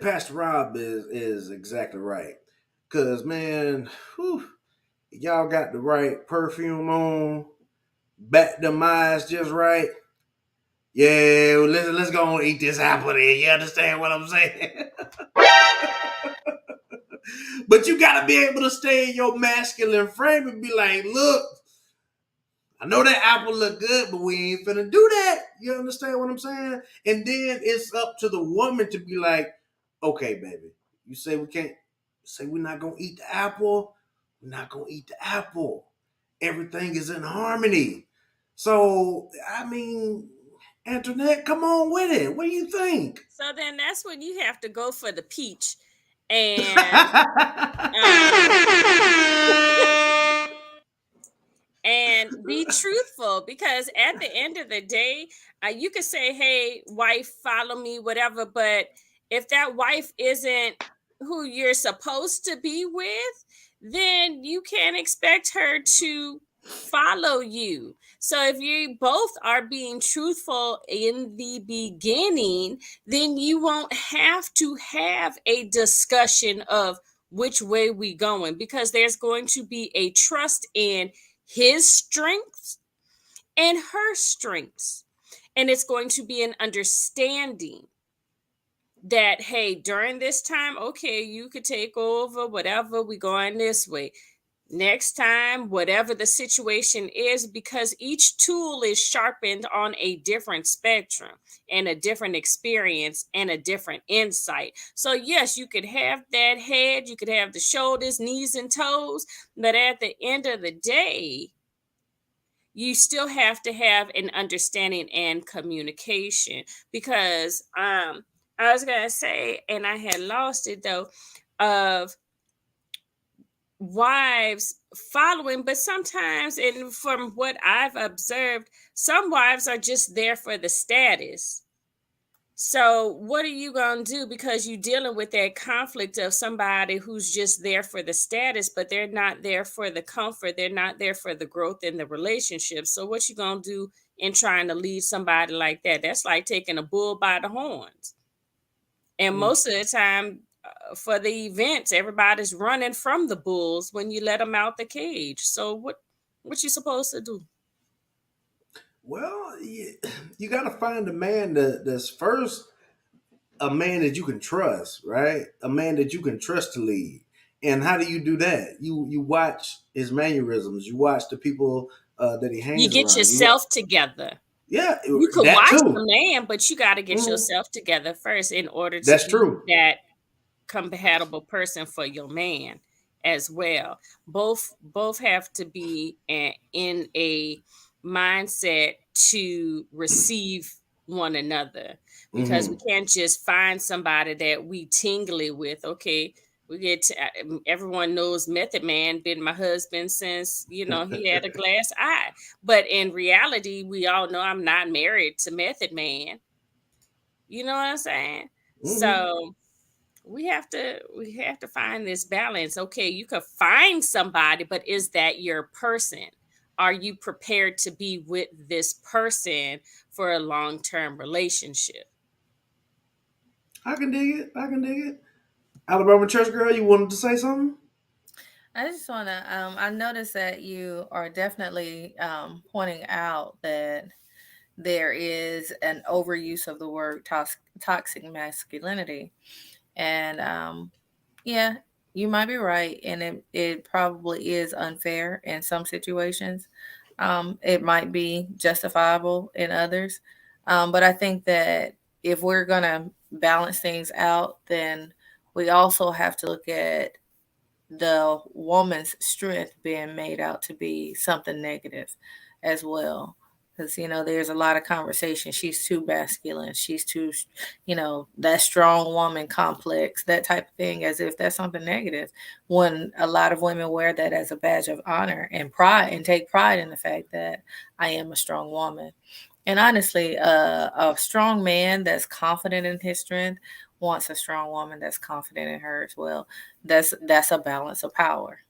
Pastor Rob is exactly right. Cause man, y'all got the right perfume on, bat them eyes just right. Yeah, well, let's go and eat this apple then. You understand what I'm saying? But you gotta be able to stay in your masculine frame and be like, look, I know that apple look good, but we ain't finna do that. You understand what I'm saying? And then it's up to the woman to be like, okay, baby, you say we can't, say we're not gonna eat the apple, we're not gonna eat the apple. Everything is in harmony. So, I mean, Antoinette, come on with it. What do you think? So then that's when you have to go for the peach and and be truthful, because at the end of the day, you could say, hey, wife, follow me, whatever, but if that wife isn't who you're supposed to be with, then you can't expect her to follow you. So if you both are being truthful in the beginning, then you won't have to have a discussion of which way we going, because there's going to be a trust in his strengths and her strengths. And it's going to be an understanding that, hey, during this time, okay, you could take over, whatever, we going this way. Next time, whatever the situation is, because each tool is sharpened on a different spectrum and a different experience and a different insight. So yes, you could have that head, you could have the shoulders, knees, and toes, but at the end of the day, you still have to have an understanding and communication. Because I was gonna say, and I had lost it though, of wives following, but sometimes, and from what I've observed, some wives are just there for the status. So what are you going to do? Because you're dealing with that conflict of somebody who's just there for the status, but they're not there for the comfort. They're not there for the growth in the relationship. So what you going to do in trying to lead somebody like that? That's like taking a bull by the horns. And most of the time, for the events, everybody's running from the bulls when you let them out the cage. So what you supposed to do? Well, you got to find a man that's first a man that you can trust, right? A man that you can trust to lead. And how do you do that? You watch his mannerisms. You watch the people that he hangs You get around. yourself together. Yeah, You could that watch too. the man, but you got to get yourself together first in order to That's be true. that compatible person for your man as well. Both have to be in a mindset to receive one another, because we can't just find somebody that we tingly with. Okay, we get to, everyone knows Method Man been my husband since, he had a glass eye, but in reality, we all know I'm not married to Method Man. You know what I'm saying? So we have to find this balance. Okay, you could find somebody, but is that your person? Are you prepared to be with this person for a long-term relationship? I can dig it. I can dig it. Alabama church girl, you wanted to say something? I just want to, I noticed that you are definitely pointing out that there is an overuse of the word toxic masculinity. And yeah, you might be right. And it probably is unfair in some situations. It might be justifiable in others. But I think that if we're going to balance things out, then we also have to look at the woman's strength being made out to be something negative as well. Because, there's a lot of conversation. She's too masculine. She's too, that strong woman complex, that type of thing, as if that's something negative. When a lot of women wear that as a badge of honor and pride and take pride in the fact that I am a strong woman. And honestly, a strong man that's confident in his strength wants a strong woman that's confident in her as well. That's a balance of power.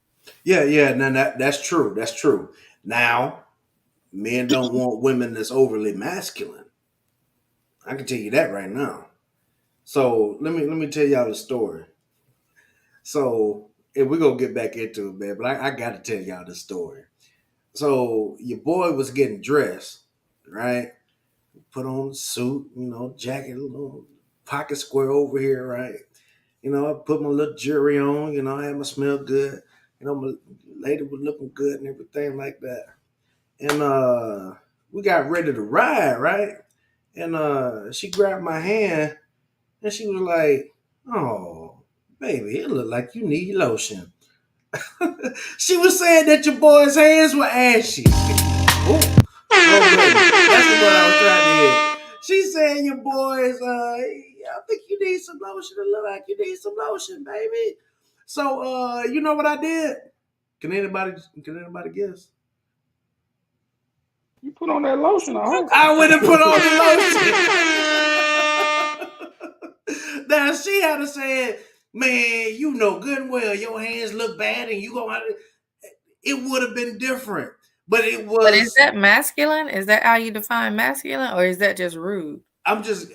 Yeah, yeah. Now that's true. That's true. Now, men don't want women that's overly masculine. I can tell you that right now. So let me tell y'all the story. So and we're gonna get back into it, man. But I gotta tell y'all the story. So your boy was getting dressed, right? Put on a suit, jacket, a little pocket square over here, right? I put my little jewelry on, I had my smell good, my lady was looking good and everything like that. And we got ready to ride, right? And she grabbed my hand and she was like, "Oh, baby, it looked like you need lotion." She was saying that your boy's hands were ashy. Oh, goodness. That's the one I was trying to hear. She said your boys, I think you need some lotion. It look like you need some lotion, baby. So you know what I did? Can anybody guess? You put on that lotion, I hope. I went and put on the lotion. Now she had to say, "Man, you know good and well your hands look bad and you gonna have to," it would have been different. But it But is was that masculine? Is that how you define masculine, or is that just rude? I'm just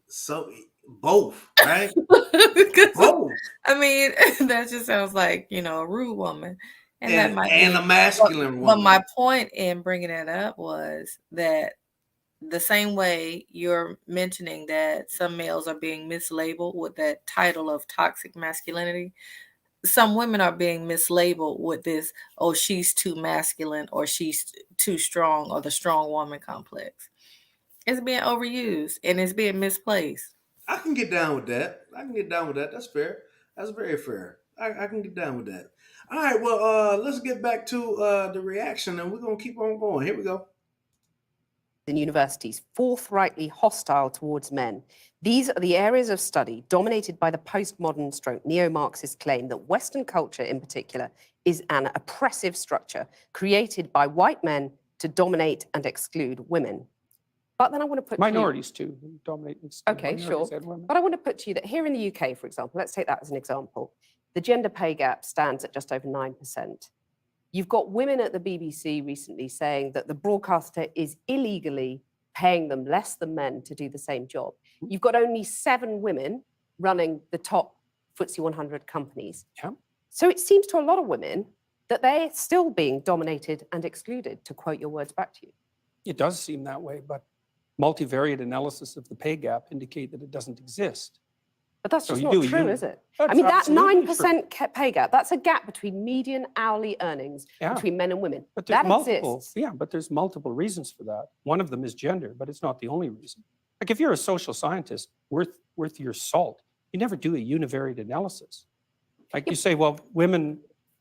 so both, right? Because Both. I mean, that just sounds like a rude woman, and that might And be. a masculine But my woman. point in bringing that up was that the same way you're mentioning that some males are being mislabeled with that title of toxic masculinity, some women are being mislabeled with this, oh, she's too masculine or she's too strong or the strong woman complex. It's being overused and it's being misplaced. I can get down with that. That's fair. That's very fair. I can get down with that. All right, well, let's get back to the reaction and we're gonna keep on going. Here we go. In universities, forthrightly hostile towards men. These are the areas of study dominated by the postmodern stroke neo-Marxist claim that Western culture in particular is an oppressive structure created by white men to dominate and exclude women. But then I want to put Minorities too dominate. Okay, sure. But I want to put to you that here in the UK, for example, let's take that as an example, the gender pay gap stands at just over 9%. You've got women at the BBC recently saying that the broadcaster is illegally paying them less than men to do the same job. You've got only 7 women running the top FTSE 100 companies. Yeah. So it seems to a lot of women that they're still being dominated and excluded, to quote your words back to you. It does seem that way, but multivariate analysis of the pay gap indicate that it doesn't exist. But that's So just you not do, true, you- is it? That's I mean, that absolutely 9% pay gap, that's a gap between median hourly earnings Yeah. between men and women. But there's That multiple, exists. yeah, but there's multiple reasons for that. One of them is gender, but it's not the only reason. Like if you're a social scientist worth your salt, you never do a univariate analysis. Like you say, well, women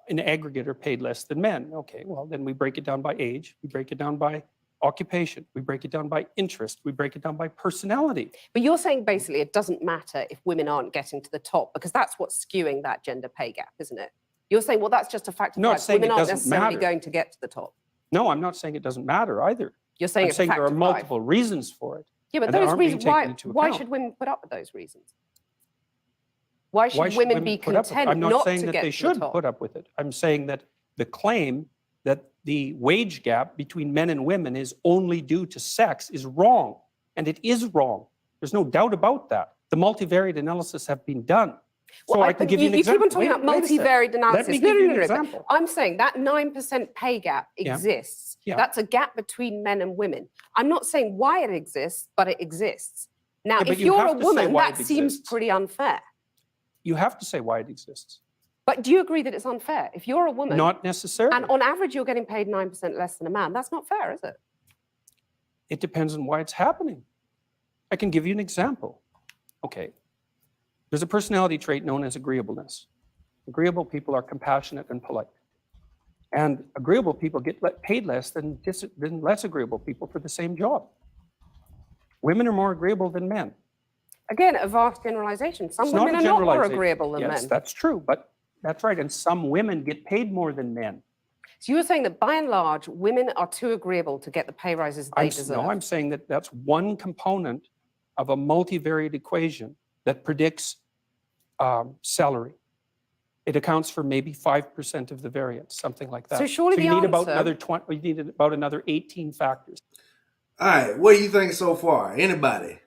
in aggregate are paid less than men. Okay, well, then we break it down by age, we break it down by occupation, we break it down by interest, we break it down by personality. But you're saying basically it doesn't matter if women aren't getting to the top because that's what's skewing that gender pay gap, isn't it? You're saying, well, that's just a fact of No, life. it's saying Women it aren't doesn't necessarily matter. going to get to the top. No, I'm not saying it doesn't matter either. You're saying I'm it's saying a fact there are of life. multiple reasons for it. Yeah, but and that those aren't being reasons, taken into why account. should women put up with those reasons? Why should Why should women be put up with it? content I'm not not saying to that get they to the should top? put up with it. I'm saying that the claim that the wage gap between men and women is only due to sex is wrong. And it is wrong. There's no doubt about that. The multivariate analysis have been done. So Well, I can give you an you keep example. on talking Wait- about wait a sec. multivariate Let analysis. me give you an but example. I'm saying that 9% pay gap Yeah. exists. Yeah. That's a gap between men and women. I'm not saying why it exists, but it exists. Now, Yeah, but if you you're have a to say woman, why that it seems exists. pretty unfair. You have to say why it exists. But do you agree that it's unfair? If you're a woman, Not necessarily. and on average you're getting paid 9% less than a man, that's not fair, is it? It depends on why it's happening. I can give you an example. Okay. There's a personality trait known as agreeableness. Agreeable people are compassionate and polite. And agreeable people get paid less than less agreeable people for the same job. Women are more agreeable than men. Again, a vast generalization. Some It's not women a are not more generalization. agreeable than Yes, men. that's true, but that's right. And some women get paid more than men. So you were saying that by and large, women are too agreeable to get the pay rises they deserve. No, I'm saying that that's one component of a multivariate equation that predicts salary. It accounts for maybe 5% of the variance, something like that. So surely you the need about answer- another 20. You need about another 18 factors. All right, what do you think so far? Anybody?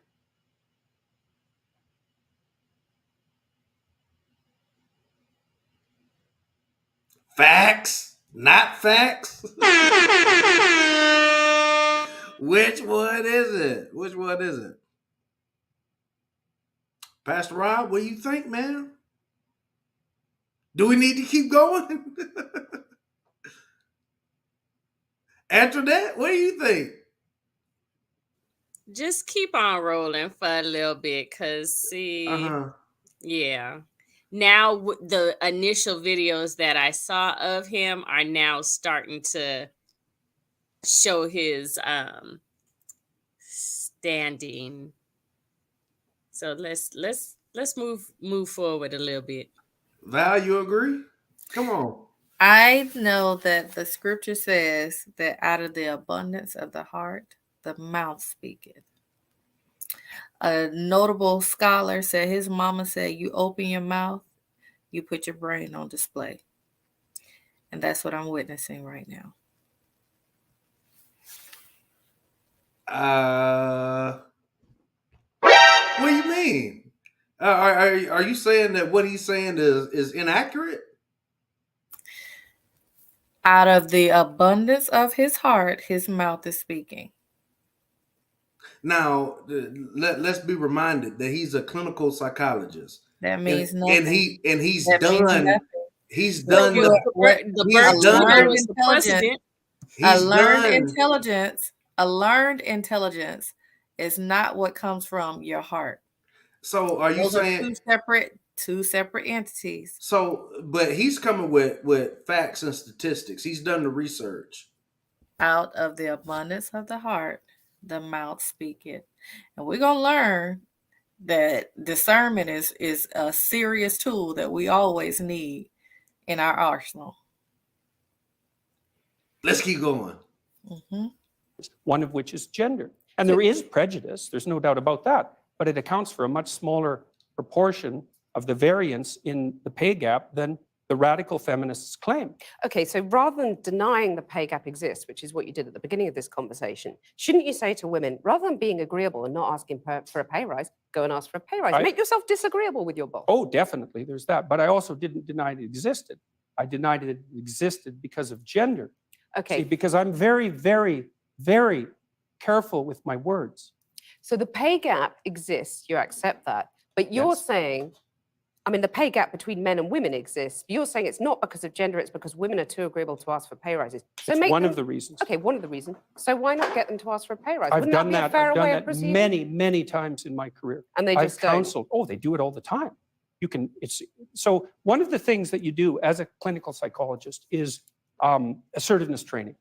Facts? Not facts? Which one is it? Which one is it? Pastor Rob, what do you think, man? Do we need to keep going? Antoinette, what do you think? Just keep on rolling for a little bit, cause see, yeah. Now the initial videos that I saw of him are now starting to show his standing. So let's move forward a little bit. Val, you agree? Come on. I know that the scripture says that out of the abundance of the heart, the mouth speaketh. A notable scholar said his mama said, you open your mouth, you put your brain on display. And that's what I'm witnessing right now. What do you mean? Are you saying that what he's saying is inaccurate? Out of the abundance of his heart, his mouth is speaking. Now, let's be reminded that he's a clinical psychologist. That means and, nothing. and he's That means done. nothing. He's What done you- the. what- The he's birth done mother the- was the president. A He's learned done. intelligence, a learned intelligence is not what comes from your heart. So are you Those are saying two separate entities? so? But he's coming with facts and statistics. He's done the research. Out of the abundance of the heart, the mouth speaketh. And we're gonna learn that discernment is a serious tool that we always need in our arsenal. Let's keep going. Mm-hmm. One of which is gender. And there is prejudice, there's no doubt about that, but it accounts for a much smaller proportion of the variance in the pay gap than the radical feminists claim. Okay, so rather than denying the pay gap exists, which is what you did at the beginning of this conversation, shouldn't you say to women, rather than being agreeable and not asking for a pay rise, go and ask for a pay rise? Make yourself disagreeable with your boss. Oh, definitely, there's that. But I also didn't deny it existed. I denied it existed because of gender. Okay. See, because I'm very, very, very careful with my words. So the pay gap exists, you accept that, but you're Yes. saying, I mean, the pay gap between men and women exists. You're saying it's not because of gender, it's because women are too agreeable to ask for pay rises. So It's make one them, of the reasons. Okay, one of the reasons. So why not get them to ask for a pay rise? I've Wouldn't done that that. be a fairer I've done way of that proceeding? many, many times in my career. And they I've just don't. counseled. Oh, they do it all the time. You can. It's so one of the things that you do as a clinical psychologist is assertiveness training.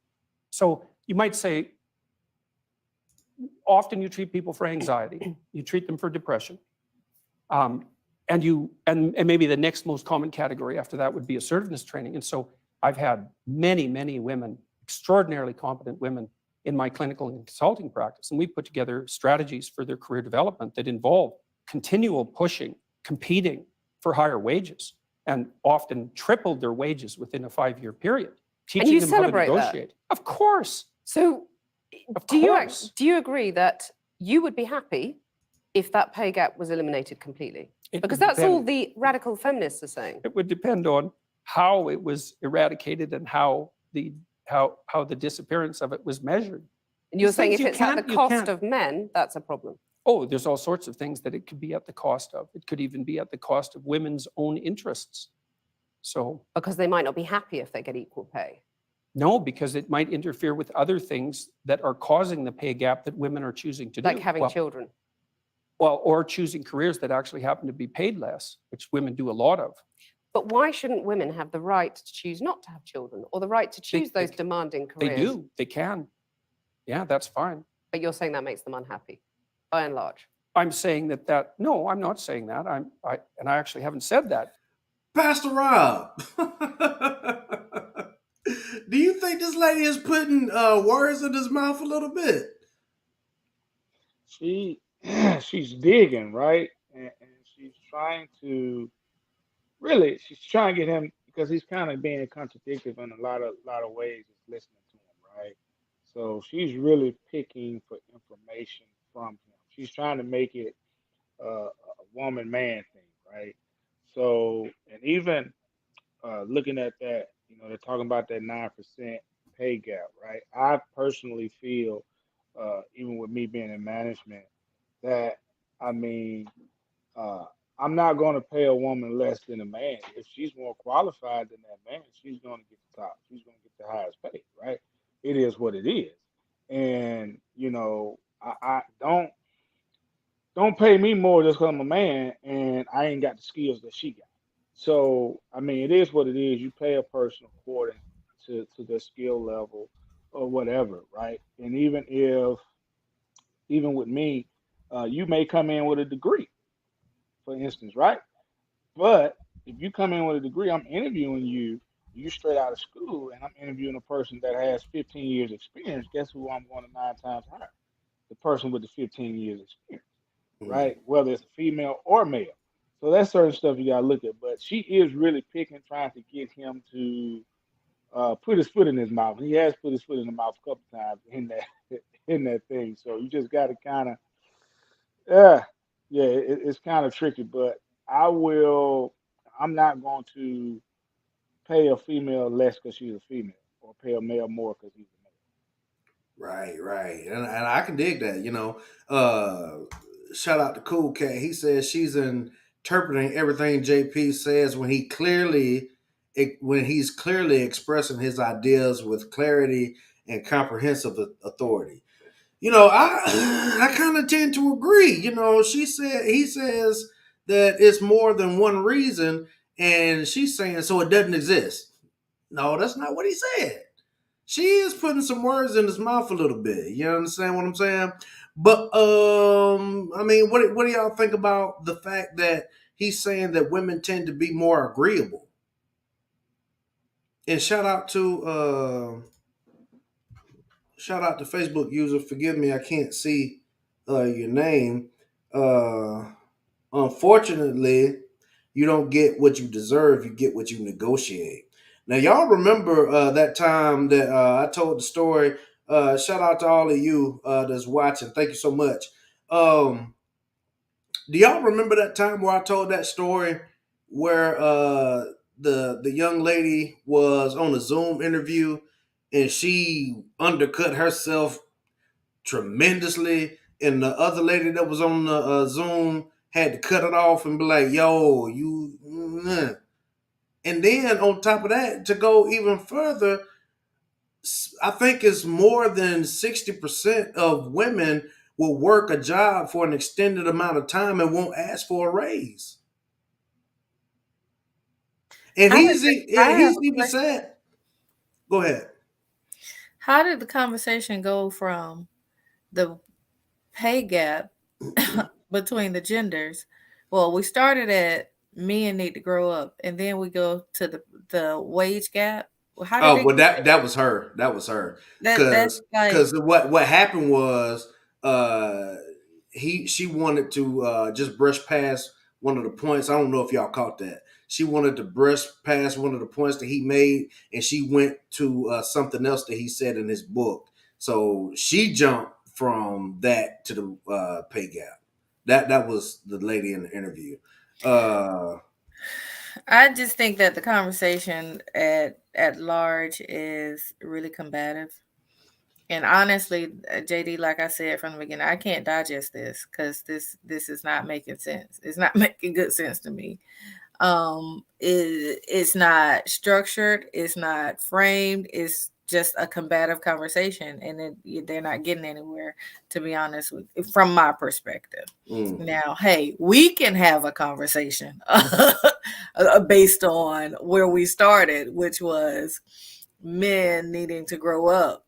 So you might say, often you treat people for anxiety, you treat them for depression, and maybe the next most common category after that would be assertiveness training. And so I've had many, many women, extraordinarily competent women in my clinical and consulting practice, and we put together strategies for their career development that involve continual pushing, competing for higher wages, and often tripled their wages within a 5-year period, teaching you them how to celebrate that? negotiate. Of course. So Of do course. you agree that you would be happy if that pay gap was eliminated completely? It Because would that's all depend- the radical feminists are saying. It would depend on how it was eradicated and how the disappearance of it was measured. And you're These saying things if you it's at the can't- you cost can't- of men, that's a problem. Oh, there's all sorts of things that it could be at the cost of. It could even be at the cost of women's own interests. So Because they might not be happy if they get equal pay. no, because it might interfere with other things that are causing the pay gap that women are choosing to do. Like having Well, children. Well, or choosing careers that actually happen to be paid less, which women do a lot of. But why shouldn't women have the right to choose not to have children or the right to choose they those demanding careers? They do. They can. Yeah, that's fine. But you're saying that makes them unhappy, by and large. I'm saying no, I'm not saying that. I actually haven't said that. Pastor Rob, do you think this lady is putting words in his mouth a little bit? She's digging, right? And she's trying to she's trying to get him, because he's kind of being contradictory in a lot of ways, just listening to him, right? So she's really picking for information from him. She's trying to make it a woman man thing, right? So, and even looking at that, they're talking about that 9% pay gap, right? I personally feel, even with me being in management, that I mean, uh, I'm not going to pay a woman less than a man. If she's more qualified than that man, she's going to get the top. She's going to get the highest pay, right? It is what it is, and I don't pay me more just because I'm a man and I ain't got the skills that she got. So I mean, it is what it is. You pay a person according to their skill level or whatever, right? And even with me, you may come in with a degree, for instance, right? But if you come in with a degree, I'm interviewing you. You straight out of school, and I'm interviewing a person that has 15 years experience. Guess who I'm going to 9 times higher? The person with the 15 years experience, right? Whether it's a female or male. So that's certain stuff you gotta look at. But she is really picking, trying to get him to put his foot in his mouth. He has put his foot in the mouth a couple times in that in that thing. So you just got to kind of, it's kind of tricky. But I'm not going to pay a female less because she's a female, or pay a male more because he's a male. Right. And I can dig that, Shout out to Cool Cat. He says she's interpreting everything JP says when he's clearly expressing his ideas with clarity and comprehensive authority. I kind of tend to agree. He says that it's more than one reason, and she's saying so it doesn't exist. No, that's not what he said. She is putting some words in his mouth a little bit. You understand what I'm saying? But I mean, what do y'all think about the fact that he's saying that women tend to be more agreeable? And shout out to Facebook user. Forgive me, I can't see your name. Unfortunately, you don't get what you deserve. You get what you negotiate. Now, y'all remember that time that I told the story. Shout out to all of you that's watching. Thank you so much. Do y'all remember that time where I told that story where the young lady was on a Zoom interview and she undercut herself tremendously, and the other lady that was on the Zoom had to cut it off and be like, "Yo, you." And then on top of that, to go even further, I think it's more than 60% of women will work a job for an extended amount of time and won't ask for a raise. And he's even said, go ahead. How did the conversation go from the pay gap between the genders? Well, we started at men need to grow up, and then we go to the wage gap. How did that was her. That was her. That's like, Because what happened was she wanted to just brush past one of the points. I don't know if y'all caught that. She wanted to brush past one of the points that he made, and she went to something else that he said in his book. So she jumped from that to the pay gap. That was the lady in the interview. I just think that the conversation at large is really combative. And honestly, JD, like I said from the beginning, I can't digest this because this is not making sense. It's not making good sense to me. It's not structured. It's not framed. It's just a combative conversation, and they're not getting anywhere. To be honest, from my perspective. Now, hey, we can have a conversation based on where we started, which was men needing to grow up,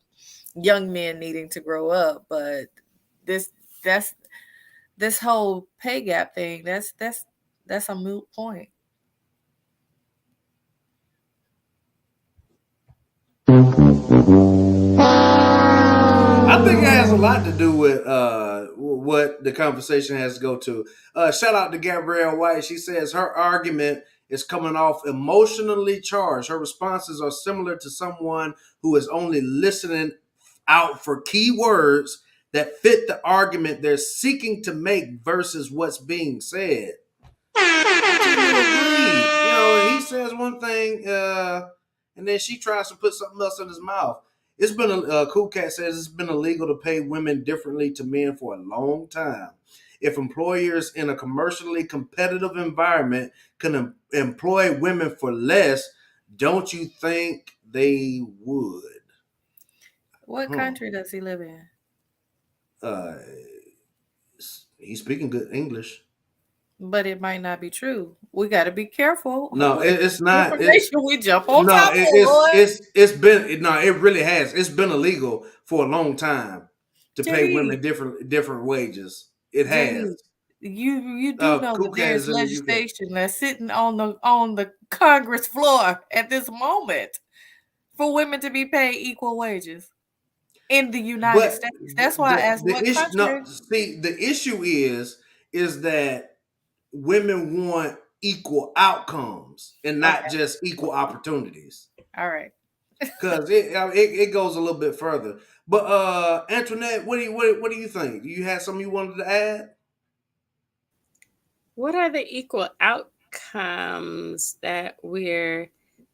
young men needing to grow up. But that's this whole pay gap thing. That's a moot point. I think it has a lot to do with what the conversation has to go to. Shout out to Gabrielle White. She says her argument is coming off emotionally charged. Her responses are similar to someone who is only listening out for key words that fit the argument they're seeking to make versus what's being said. I tend to agree. You know, he says one thing, and then she tries to put something else in his mouth. It's been Cool Cat says it's been illegal to pay women differently to men for a long time. If employers in a commercially competitive environment can employ women for less, don't you think they would? What country does he live in? He's speaking good English. But it might not be true. We got to be careful. No, it's not. Information we jump on No, top of. it's been no, it really has. It's been illegal for a long time to pay women different wages. It has. You do know Cool that Cat there's is in the UK. legislation that's sitting on the Congress floor at this moment for women to be paid equal wages in the United States. That's why I asked what country. No, see, the issue is that women want equal outcomes and not just equal opportunities. All right. Because it goes a little bit further. But Antoinette, what do you think? You had something you wanted to add? What are the equal outcomes that we're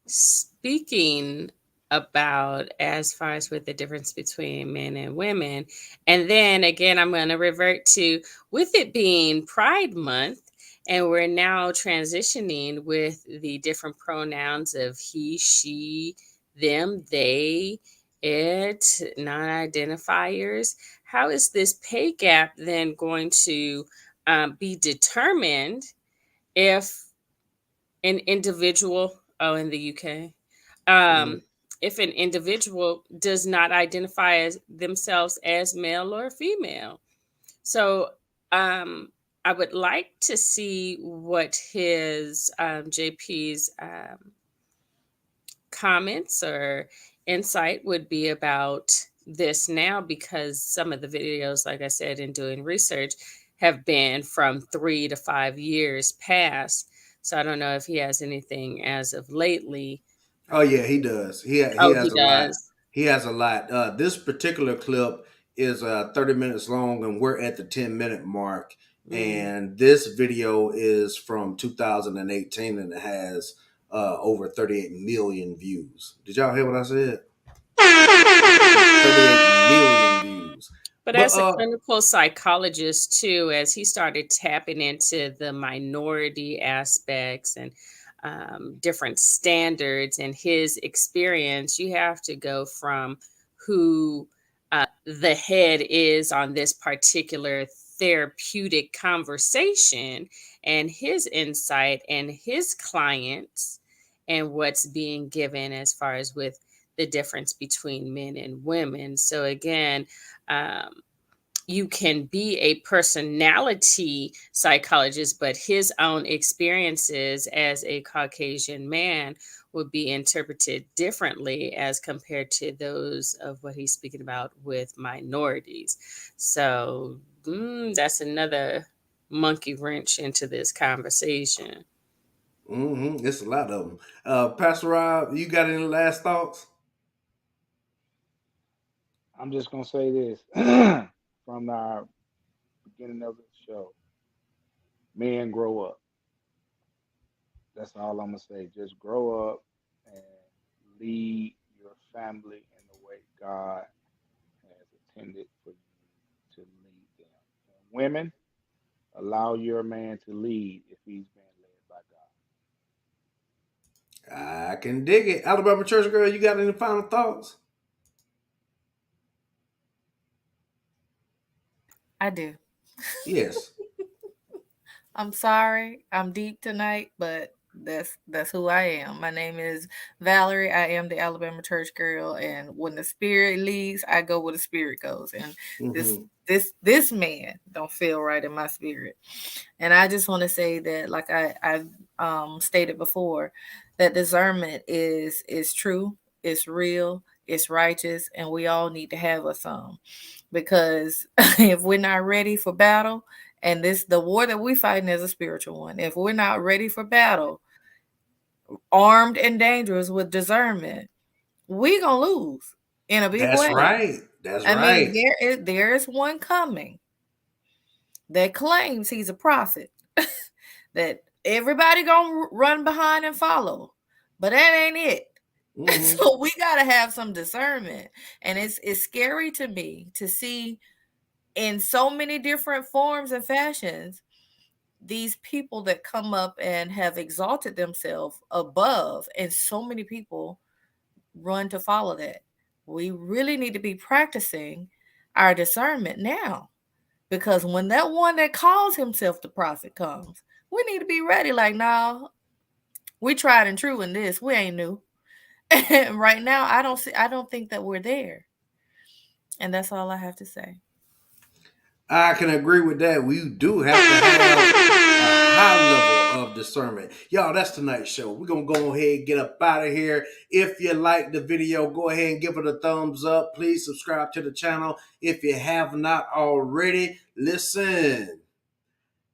speaking about as far as with the difference between men and women? And then again, I'm going to revert to, with it being Pride Month, and we're now transitioning with the different pronouns of he, she, them, they, it, non-identifiers. How is this pay gap then going to be determined if an individual, in the UK, if an individual does not identify as themselves as male or female? So I would like to see what his JP's comments or insight would be about this now, because some of the videos, like I said, in doing research, have been from 3 to 5 years past. So I don't know if he has anything as of lately. Oh yeah, he does. He has a lot. He has a lot. This particular clip is 30 minutes long, and we're at the 10-minute mark. And this video is from 2018, and it has over 38 million views. Did y'all hear what I said? 38 million views. But as a clinical psychologist too, as he started tapping into the minority aspects and different standards and his experience, you have to go from who the head is on this particular therapeutic conversation and his insight and his clients and what's being given as far as with the difference between men and women. So again, you can be a personality psychologist, but his own experiences as a Caucasian man would be interpreted differently as compared to those of what he's speaking about with minorities. So that's another monkey wrench into this conversation. It's a lot of them. Pastor Rob, you got any last thoughts? I'm just gonna say this from the beginning of the show. Men grow up. That's all I'm gonna say. Just grow up and lead your family in the way God has intended for you to lead them. And women, allow your man to lead if he's being led by God. I can dig it. Alabama church girl, you got any final thoughts? I do. Yes. I'm sorry. I'm deep tonight, but that's who I am. My name is Valerie. I am the Alabama church girl, and when the spirit leads, I go where the spirit goes. And this Mhm. this man don't feel right in my spirit. And I just want to say that, like I've stated before, that discernment is true, it's real, it's righteous, and we all need to have a some. Because if we're not ready for battle, and the war that we're fighting is a spiritual one. If we're not ready for battle, armed and dangerous with discernment, we gonna lose in a big That's way. right. That's I mean, right. there is one coming that claims he's a prophet that everybody gonna run behind and follow, but that ain't it. Mhm. So we gotta have some discernment, and it's scary to me to see in so many different forms and fashions these people that come up and have exalted themselves above, and so many people run to follow that. We really need to be practicing our discernment now, because when that one that calls himself the prophet comes, we need to be ready. Like, no, we tried and true in this. We ain't new. And right now, I don't think that we're there. And that's all I have to say. I can agree with that. We do have to have a high level of discernment. Y'all, that's tonight's show. We're going to go ahead and get up out of here. If you like the video, go ahead and give it a thumbs up. Please subscribe to the channel if you have not already. Listen,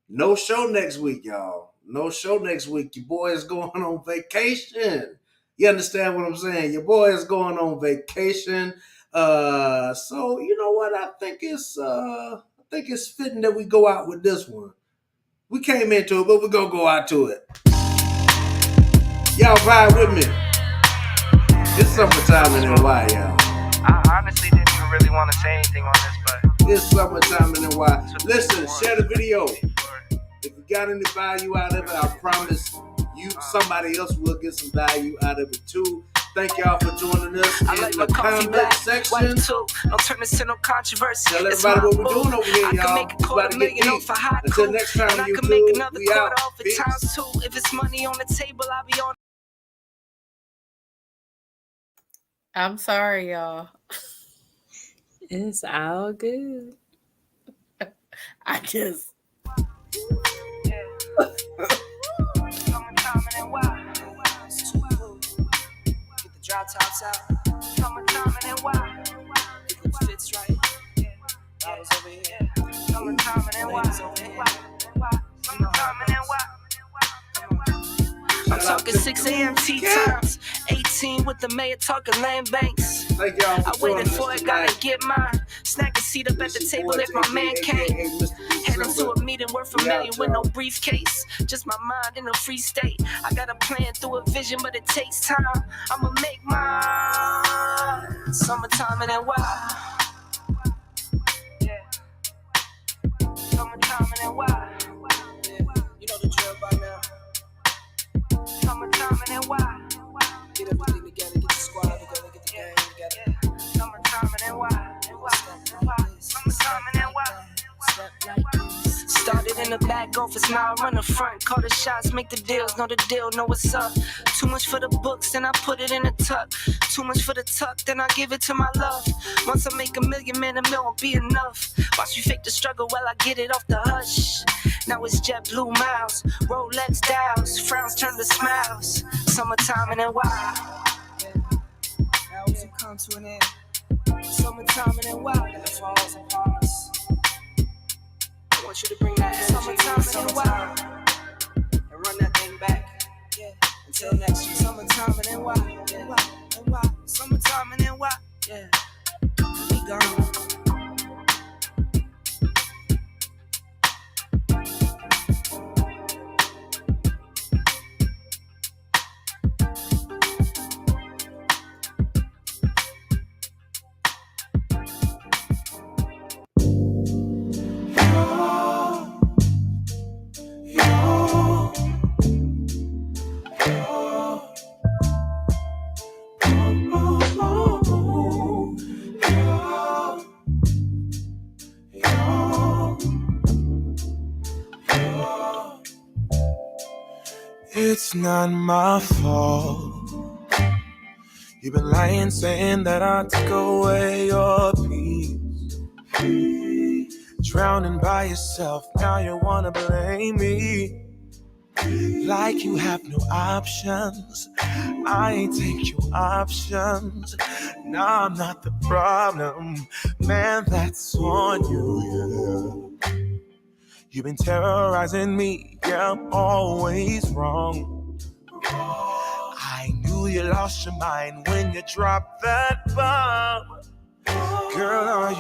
no show next week, y'all. No show next week. Your boy is going on vacation. You understand what I'm saying? Your boy is going on vacation. So you know what? I think it's fitting that we go out with this one. We came into it, but we're gonna go out to it. Y'all vibe with me. It's summertime in NY, y'all. I honestly didn't even really want to say anything on this, but It's summertime in NY. Listen, share the video. If you got any value out of it, I promise you somebody else will get some value out of it too. Thank y'all for joining us I in like the my coffee comment black, section. white too. Don't turn this into no controversy. Tell It's everybody my what we're boo. doing over here, I can y'all. make a It's about quarter to get million deep. off a hot Until cool, next time, and I can YouTube, make another we quarter out. off it Peace. times two. If it's money on the table, I'll be on. I'm sorry, y'all. It's all good. I just Summertime and NY. It's too cool. Get the drop tops out. Summertime and NY. If it fits right. Bottles over here. Summertime and NY. Summertime and NY. I'm talking 6 a.m. tea times. 18 with the mayor talking land banks. Thank y'all I for waited joining for us it, gotta tonight. get mine. Snack a seat up at the table if my man came. Heading to a meeting worth $1 million with no briefcase. Just my mind in a free state. I got a plan through a vision, but it takes time. I'ma make mine. Summertime and NY. Yeah. Summertime and NY. Yeah. You know the drill by now. Summertime and NY. Get everything together, get the squad together, get the gang together. Summertime and NY. Summertime and NY. Started in the back office, now I run the front. Call the shots, make the deals, know the deal, know what's up. Too much for the books, then I put it in a tuck. Too much for the tuck, then I give it to my love. Once I make $1 million, man, $1 million won't be enough. Watch me fake the struggle while I get it off the hush. Now it's jet blue miles, Rolex dials, frowns turn to smiles. Summertime and NY. Now as it comes to an end. Summertime and NY. And the falls upon us. I want you to bring that summertime and NY and run that thing back. Yeah. Until next year. Summertime and NY. Yeah. NY. Summertime and NY. Yeah. We gone. it's not my fault. You've been lying, saying that I took away your peace. Drowning by yourself, now you wanna blame me. Like you have no options. I ain't take your options. Nah, I'm not the problem. Man, that's on you, yeah. You've been terrorizing me, yeah, I'm always wrong. I knew you lost your mind when you dropped that bomb. Girl, are you